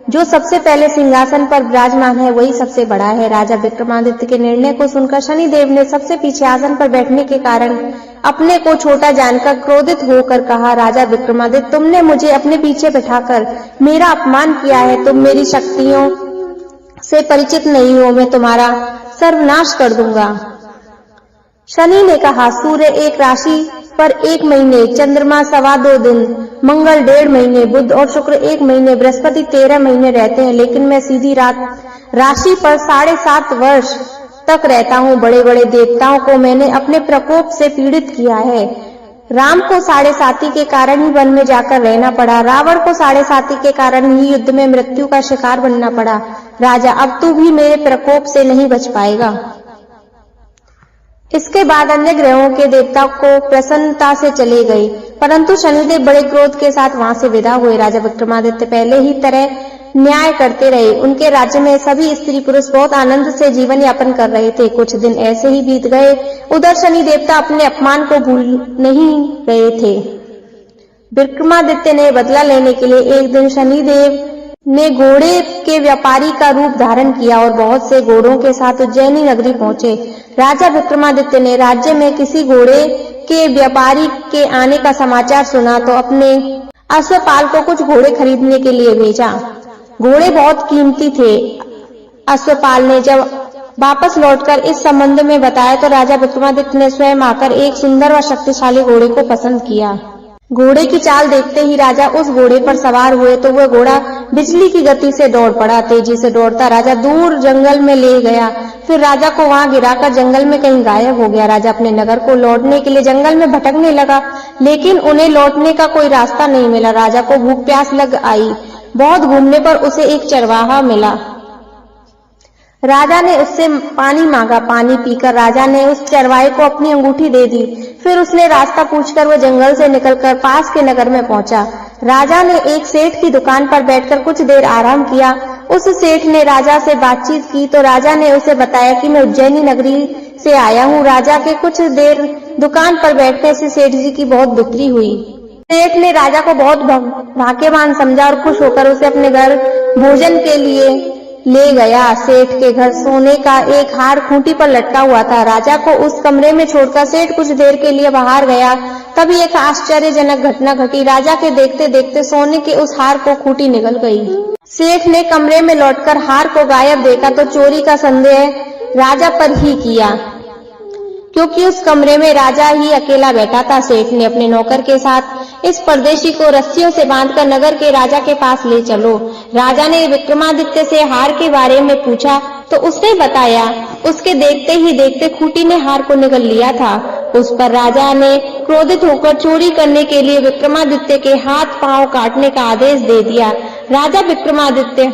जो सबसे पहले सिंहासन पर विराजमान है वही सबसे बड़ा है। राजा विक्रमादित्य के निर्णय को सुनकर शनिदेव ने सबसे पीछे आसन पर बैठने के कारण अपने को छोटा जानकर क्रोधित होकर कहा, राजा विक्रमादित्य, तुमने मुझे अपने पीछे बैठाकर मेरा अपमान किया है। तुम मेरी शक्तियों से परिचित नहीं हो। मैं तुम्हारा सर्वनाश कर दूंगा। शनि ने कहा, सूर्य एक राशि पर 1 महीने, चंद्रमा 2.25 दिन, मंगल 1.5 महीने, बुध और शुक्र 1 महीने, बृहस्पति 13 महीने रहते हैं, लेकिन मैं सीधी राशि पर 7.5 वर्ष तक रहता हूँ। बड़े बड़े देवताओं को मैंने अपने प्रकोप से पीड़ित किया है। राम को 7.5 के कारण ही वन में जाकर रहना पड़ा। रावण को 7.5 के कारण ही युद्ध में मृत्यु का शिकार बनना पड़ा। राजा, अब तू भी मेरे प्रकोप से नहीं बच पाएगा। इसके बाद अन्य ग्रहों के देवता को प्रसन्नता से चले गए, परंतु शनिदेव बड़े क्रोध के साथ वहां से विदा हुए। राजा विक्रमादित्य पहले ही तरह न्याय करते रहे। उनके राज्य में सभी स्त्री पुरुष बहुत आनंद से जीवन यापन कर रहे थे। कुछ दिन ऐसे ही बीत गए। उधर शनि देवता अपने अपमान को भूल नहीं गए थे। विक्रमादित्य ने बदला लेने के लिए एक दिन शनिदेव ने घोड़े के व्यापारी का रूप धारण किया और बहुत से घोड़ों के साथ उज्जैनी नगरी पहुंचे। राजा विक्रमादित्य ने राज्य में किसी घोड़े के व्यापारी के आने का समाचार सुना तो अपने अश्वपाल को कुछ घोड़े खरीदने के लिए भेजा। घोड़े बहुत कीमती थे। अश्वपाल ने जब वापस लौटकर इस संबंध में बताया तो राजा विक्रमादित्य ने स्वयं आकर एक सुंदर व शक्तिशाली घोड़े को पसंद किया। घोड़े की चाल देखते ही राजा उस घोड़े पर सवार हुए तो वह घोड़ा बिजली की गति से दौड़ पड़ा। तेजी से दौड़ता राजा दूर जंगल में ले गया। फिर राजा को वहां गिराकर जंगल में कहीं गायब हो गया। राजा अपने नगर को लौटने के लिए जंगल में भटकने लगा, लेकिन उन्हें लौटने का कोई रास्ता नहीं मिला। राजा को भूख प्यास लग आई। बहुत घूमने पर उसे एक चरवाहा मिला। राजा ने उससे पानी मांगा। पानी पीकर राजा ने उस चरवाहे को अपनी अंगूठी दे दी। फिर उसने रास्ता पूछकर वो जंगल से निकलकर पास के नगर में पहुंचा। राजा ने एक सेठ की दुकान पर बैठकर कुछ देर आराम किया। उस सेठ ने राजा से बातचीत की तो राजा ने उसे बताया कि मैं उज्जैनी नगरी से आया हूँ। राजा के कुछ देर दुकान पर बैठने से सेठ जी की बहुत बिक्री हुई। सेठ ने राजा को बहुत भाग्यवान समझा और खुश होकर उसे अपने घर भोजन के लिए ले गया। सेठ के घर सोने का एक हार खूंटी पर लटका हुआ था। राजा को उस कमरे में छोड़कर सेठ कुछ देर के लिए बाहर गया। तभी एक आश्चर्यजनक घटना घटी। राजा के देखते देखते सोने के उस हार को खूंटी निकल गई। सेठ ने कमरे में लौटकर हार को गायब देखा तो चोरी का संदेह राजा पर ही किया, क्योंकि उस कमरे में राजा ही अकेला बैठा था। सेठ ने अपने नौकर के साथ इस परदेशी को रस्सियों से बांधकर नगर के राजा के पास ले चलो। राजा ने विक्रमादित्य से हार के बारे में पूछा तो उसने बताया उसके देखते ही देखते खूंटी ने हार को निगल लिया था। उस पर राजा ने क्रोधित होकर चोरी करने के लिए विक्रमादित्य के हाथ पांव काटने का आदेश दे दिया। राजा विक्रमादित्य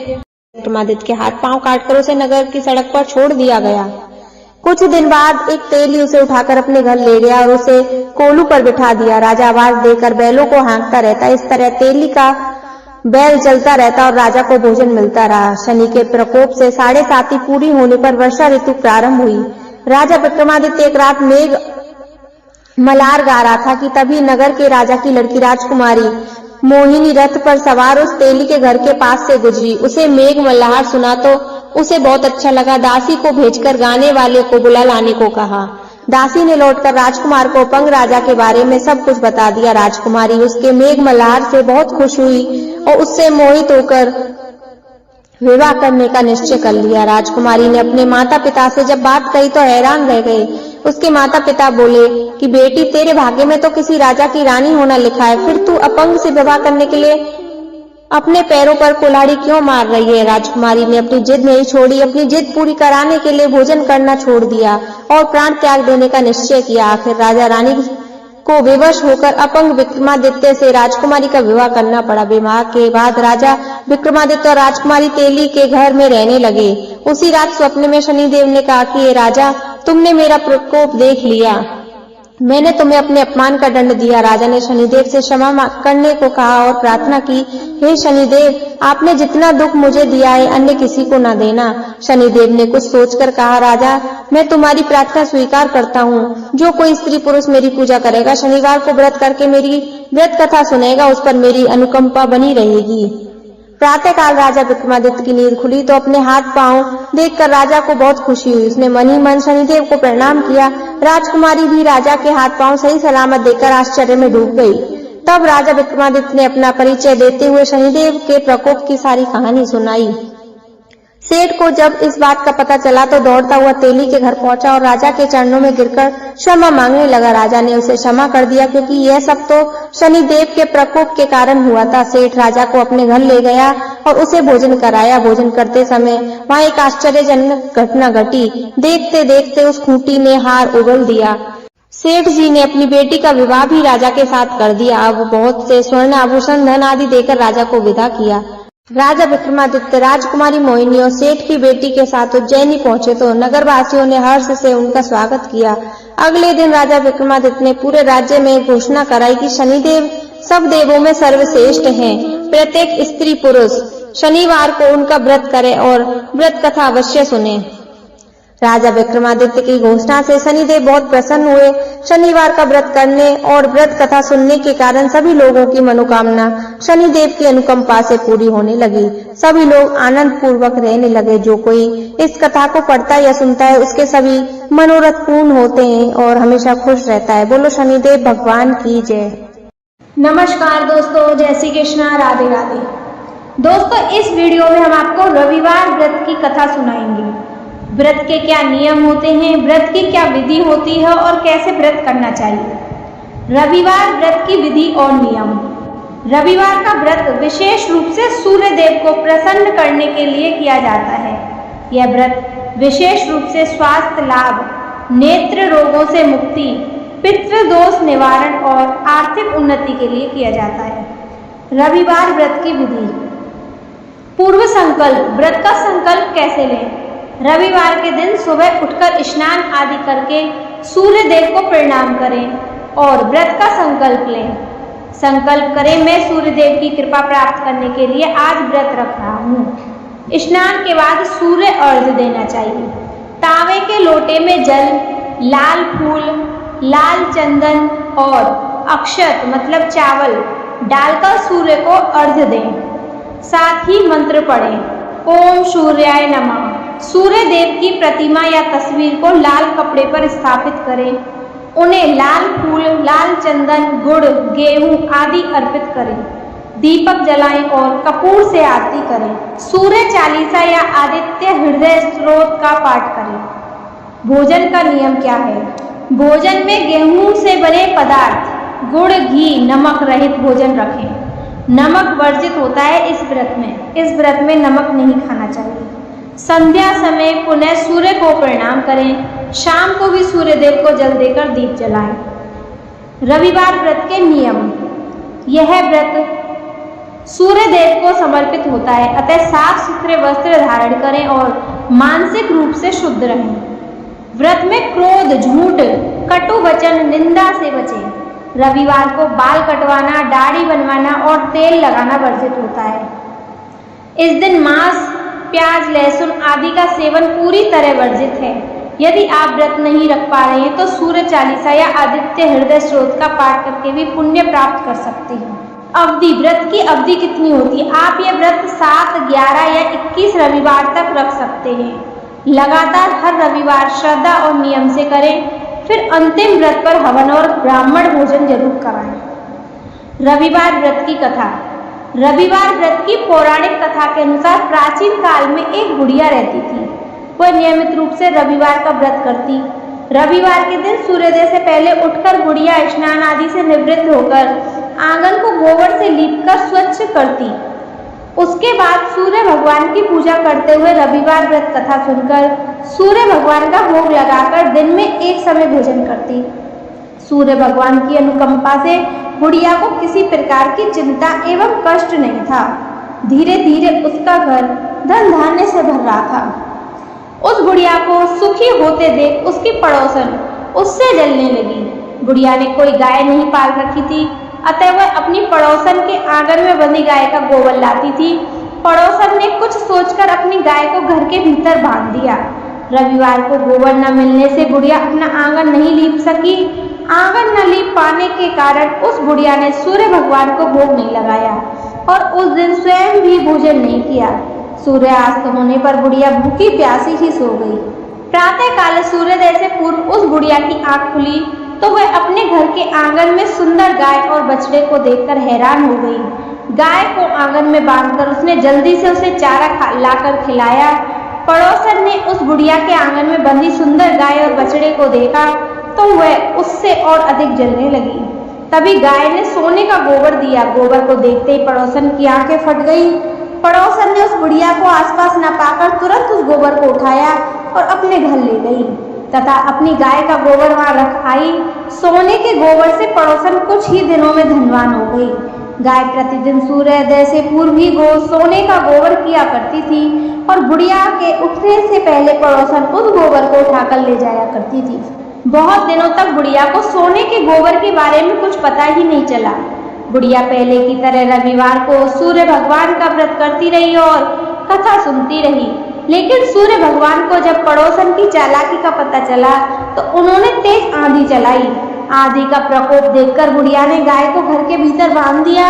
के हाथ पांव काटकर उसे नगर की सड़क पर छोड़ दिया गया। कुछ दिन बाद एक तेली उसे उठाकर अपने घर ले गया और उसे कोलू पर बिठा दिया। राजा आवाज देकर बैलों को हाँकता रहता। इस तरह तेली का बैल चलता रहता और राजा को भोजन मिलता रहा। शनि के प्रकोप से 7.5 पूरी होने पर वर्षा ऋतु प्रारंभ हुई। राजा विक्रमादित्य एक रात मेघ मल्हार गा रहा था कि तभी नगर के राजा की लड़की राजकुमारी मोहिनी रथ पर सवार उस तेली के घर के पास से गुजरी। उसे मेघ मल्हार सुना तो उसे बहुत अच्छा लगा। दासी को भेजकर गाने वाले को बुला लाने को कहा। दासी ने लौटकर राजकुमार को अपंग राजा के बारे में सब कुछ बता दिया। राजकुमारी उसके मेघ मल्हार से बहुत खुश हुई और उससे मोहित होकर विवाह करने का निश्चय कर लिया। राजकुमारी ने अपने माता पिता से जब बात कही तो हैरान रह गए। उसके माता पिता बोले कि बेटी, तेरे भाग्य में तो किसी राजा की रानी होना लिखा है, फिर तू अपंग से विवाह करने के लिए अपने पैरों पर कुल्हाड़ी क्यों मार रही है? राजकुमारी ने अपनी जिद नहीं छोड़ी। अपनी जिद पूरी कराने के लिए भोजन करना छोड़ दिया और प्राण त्याग देने का निश्चय किया। आखिर राजा रानी को विवश होकर अपंग विक्रमादित्य से राजकुमारी का विवाह करना पड़ा। विवाह के बाद राजा विक्रमादित्य और राजकुमारी तेली के घर में रहने लगे। उसी रात स्वप्न में शनिदेव ने कहा कि ये राजा, तुमने मेरा प्रकोप देख लिया, मैंने तुम्हें अपने अपमान का दंड दिया। राजा ने शनिदेव से क्षमा करने को कहा और प्रार्थना की, हे शनिदेव, आपने जितना दुख मुझे दिया है अन्य किसी को न देना। शनिदेव ने कुछ सोचकर कहा, राजा, मैं तुम्हारी प्रार्थना स्वीकार करता हूँ। जो कोई स्त्री पुरुष मेरी पूजा करेगा, शनिवार को व्रत करके मेरी व्रत कथा सुनेगा, उस पर मेरी अनुकंपा बनी रहेगी। प्रातःकाल राजा विक्रमादित्य की नींद खुली तो अपने हाथ पांव देखकर राजा को बहुत खुशी हुई। उसने मन ही मन शनिदेव को प्रणाम किया। राजकुमारी भी राजा के हाथ पांव सही सलामत देखकर आश्चर्य में डूब गई। तब राजा विक्रमादित्य ने अपना परिचय देते हुए शनिदेव के प्रकोप की सारी कहानी सुनाई। सेठ को जब इस बात का पता चला तो दौड़ता हुआ तेली के घर पहुंचा और राजा के चरणों में गिरकर क्षमा मांगने लगा। राजा ने उसे क्षमा कर दिया क्योंकि यह सब तो शनिदेव के प्रकोप के कारण हुआ था। सेठ राजा को अपने घर ले गया और उसे भोजन कराया। भोजन करते समय वहां एक आश्चर्यजनक घटना घटी। देखते देखते उस खूंटी ने हार उगल दिया। सेठ जी ने अपनी बेटी का विवाह भी राजा के साथ कर दिया। अब बहुत से स्वर्ण आभूषण, धन आदि देकर राजा को विदा किया। राजा विक्रमादित्य राजकुमारी मोहिनी और सेठ की बेटी के साथ उज्जैनी पहुंचे तो नगरवासियों ने हर्ष से उनका स्वागत किया। अगले दिन राजा विक्रमादित्य ने पूरे राज्य में घोषणा कराई कि शनिदेव सब देवों में सर्वश्रेष्ठ हैं। प्रत्येक स्त्री पुरुष शनिवार को उनका व्रत करे और व्रत कथा अवश्य सुने। राजा विक्रमादित्य की घोषणा से शनिदेव बहुत प्रसन्न हुए। शनिवार का व्रत करने और व्रत कथा सुनने के कारण सभी लोगों की मनोकामना शनिदेव की अनुकंपा से पूरी होने लगी। सभी लोग आनंद पूर्वक रहने लगे। जो कोई इस कथा को पढ़ता या सुनता है उसके सभी मनोरथ पूर्ण होते हैं और हमेशा खुश रहता है। बोलो शनिदेव भगवान की जय। नमस्कार दोस्तों, जय श्री कृष्णा, राधे राधे। दोस्तों, इस वीडियो में हम आपको रविवार व्रत की कथा सुनाएंगे। व्रत के क्या नियम होते हैं, व्रत की क्या विधि होती है और कैसे व्रत करना चाहिए। रविवार व्रत की विधि और नियम। रविवार का व्रत विशेष रूप से सूर्य देव को प्रसन्न करने के लिए किया जाता है। यह व्रत विशेष रूप से स्वास्थ्य लाभ, नेत्र रोगों से मुक्ति, पितृदोष निवारण और आर्थिक उन्नति के लिए किया जाता है। रविवार व्रत की विधि। पूर्व संकल्प। व्रत का संकल्प कैसे लें। रविवार के दिन सुबह उठकर स्नान आदि करके सूर्य देव को प्रणाम करें और व्रत का संकल्प लें। संकल्प करें, मैं सूर्य देव की कृपा प्राप्त करने के लिए आज व्रत रख रहा हूँ। स्नान के बाद सूर्य अर्घ्य देना चाहिए। तांबे के लोटे में जल, लाल फूल, लाल चंदन और अक्षत मतलब चावल डालकर सूर्य को अर्घ्य दें। साथ ही मंत्र पढ़ें, ओम सूर्याय नमः। सूर्य देव की प्रतिमा या तस्वीर को लाल कपड़े पर स्थापित करें। उन्हें लाल फूल, लाल चंदन, गुड़, गेहूं आदि अर्पित करें। दीपक जलाएं और कपूर से आरती करें। सूर्य चालीसा या आदित्य हृदय स्तोत्र का पाठ करें। भोजन का नियम क्या है। भोजन में गेहूं से बने पदार्थ, गुड़, घी, नमक रहित भोजन रखें। नमक वर्जित होता है इस व्रत में। इस व्रत में नमक नहीं खाना चाहिए। संध्या समय पुनः सूर्य को प्रणाम करें। शाम को भी सूर्य देव को जल देकर दीप जलाएं। रविवार व्रत के नियम। यह व्रत सूर्य देव को समर्पित होता है, अतः साफ सुथरे वस्त्र धारण करें और मानसिक रूप से शुद्ध रहें। व्रत में क्रोध, झूठ, कटु वचन, निंदा से बचें। रविवार को बाल कटवाना, दाढ़ी बनवाना और तेल लगाना वर्जित होता है। इस दिन मांस, प्याज, लहसुन आदि का सेवन पूरी तरह वर्जित है। यदि आप व्रत नहीं रख पा रहे हैं तो सूर्य चालीसा या आदित्य हृदय स्रोत का पाठ करके भी पुण्य प्राप्त कर सकते हैं। अवधि, व्रत की अवधि कितनी होती है? आप ये व्रत 7, 11 या 21 रविवार तक रख सकते हैं। लगातार हर रविवार श्रद्धा और नियम से करें, फिर अंतिम व्रत पर हवन और ब्राह्मण भोजन जरूर कराएं। रविवार व्रत की कथा। रविवार व्रत की पौराणिक कथा के अनुसार प्राचीन काल में एक बुढ़िया रहती थी। वह नियमित रूप से रविवार का व्रत करती। रविवार के दिन सूर्योदय से पहले उठकर बुढ़िया स्नान आदि से निवृत्त होकर आंगन को गोबर से लीपकर स्वच्छ करती। उसके बाद सूर्य भगवान की पूजा करते हुए रविवार व्रत कथा सुनकर सूर्य भगवान का भोग लगाकर दिन में एक समय भोजन करती। सूर्य भगवान की अनुकंपा से बुढ़िया को किसी प्रकार की चिंता एवं कष्ट नहीं था। धीरे धीरे उसका घर धन धान्य से भर रहा था। उस बुढ़िया को सुखी होते देख उसकी पड़ोसन उससे जलने लगी। बुढ़िया ने कोई गाय नहीं पाल रखी थी, अतः वह अपनी पड़ोसन के आंगन में बंधी गाय का गोबर लाती थी। पड़ोसन ने कुछ सोचकर अपनी गाय को घर के भीतर बांध दिया। रविवार को गोबर न मिलने से बुढ़िया अपना आंगन नहीं लीप सकी। आंगन न लीप पाने के कारण उस बुढ़िया ने सूर्य भगवान को भोग नहीं लगाया और उस दिन स्वयं भी भोजन नहीं किया। सूर्यास्त होने पर बुढ़िया भूखी प्यासी ही सो गई। प्रातः काल सूर्योदय से पूर्व उस बुढ़िया की आंख खुली तो वह अपने घर के आंगन में सुंदर गाय और बछड़े को देखकर हैरान हो गई। गाय को आंगन में बांधकर उसने जल्दी से उसे चारा लाकर खिलाया। पड़ोसन ने उस बुढ़िया के आंगन में बंधी सुंदर गाय और बछड़े को देखा तो वह उससे और अधिक जलने लगी। तभी गाय ने सोने का गोबर दिया। गोबर को देखते ही पड़ोसन की आंखें फट गई। पड़ोसन ने उस बुढ़िया को आसपास न पाकर तुरंत उस गोबर को उठाया और अपने घर ले गई तथा अपनी गाय का गोबर वहां रख आई। सोने के गोबर से पड़ोसन कुछ ही दिनों में धनवान हो गई। गाय प्रतिदिन सूर्योदय से पूर्व ही सोने का गोबर किया करती थी और बुढ़िया के उठने से पहले पड़ोसन उस गोबर को उठाकर ले जाया करती थी। बहुत दिनों तक बुढ़िया को सोने के गोबर के बारे में कुछ पता ही नहीं चला। बुढ़िया पहले की तरह रविवार को सूर्य भगवान का व्रत करती रही और कथा सुनती रही। लेकिन सूर्य भगवान को जब पड़ोसन की चालाकी का पता चला तो उन्होंने तेज आंधी चलाई। आंधी का प्रकोप देखकर बुढ़िया ने गाय को घर के भीतर बांध दिया।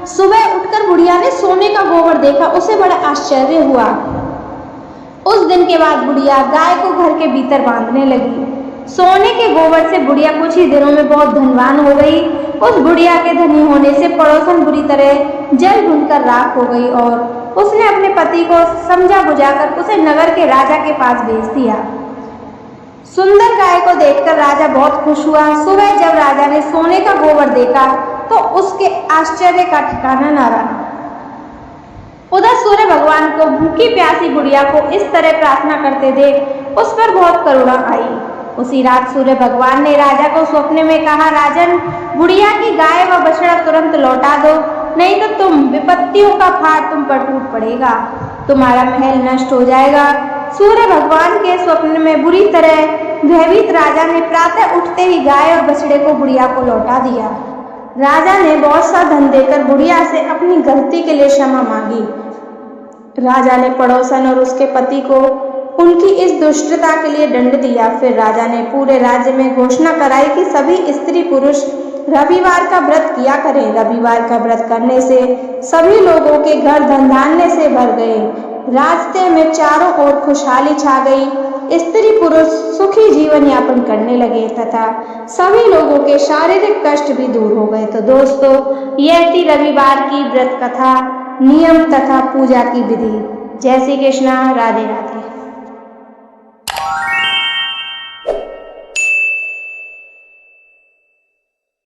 सुबह उठकर बुढ़िया ने सोने का गोबर देखा। उसे बड़ा आश्चर्य हुआ। उस दिन के बाद बुढ़िया गाय को घर के भीतर बांधने लगी। सोने के गोबर से बुढ़िया कुछ ही दिनों में बहुत धनवान हो गई। उस बुढ़िया के धनी होने से पड़ोसन बुरी तरह जल भूनकर राख हो गई और उसने अपने पति को समझा बुझाकर उसे नगर के राजा के पास भेज दिया। सुंदर गाय को देखकर राजा बहुत खुश हुआ। सुबह जब राजा ने सोने का गोबर देखा तो उसके आश्चर्य का ठिकाना न रहा। उधर सूर्य भगवान को भूखी प्यासी बुढ़िया को इस तरह प्रार्थना करते देख उस पर बहुत करुणा आई। उसी रात सूर्य भगवान ने राजा को स्वप्न में कहा, राजन, बुढ़िया की गाय व बछड़ा तुरंत लौटा दो, नहीं तो विपत्तियों का फाड़ तुम पर टूट पड़ेगा, तुम्हारा महल नष्ट हो जाएगा। सूर्य भगवान के स्वप्न में बुरी तरह भयभीत राजा ने प्रातः उठते ही गाय और बछड़े को बुढ़िया को लौटा दिया। राजा ने बहुत सा धन देकर बुढ़िया से अपनी गलती के लिए क्षमा मांगी। राजा ने पड़ोसन और उसके पति को उनकी इस दुष्टता के लिए दंड दिया। फिर राजा ने पूरे राज्य में घोषणा कराई कि सभी स्त्री पुरुष रविवार का व्रत किया करें। रविवार का व्रत करने से सभी लोगों के घर धन धान्य से भर गए। रास्ते में चारों ओर खुशहाली छा गई। स्त्री पुरुष सुखी जीवन यापन करने लगे तथा सभी लोगों के शारीरिक कष्ट भी दूर हो गए। तो दोस्तों, यह थी रविवार की व्रत कथा, नियम तथा पूजा की विधि। जय श्री कृष्णा, राधे राधे।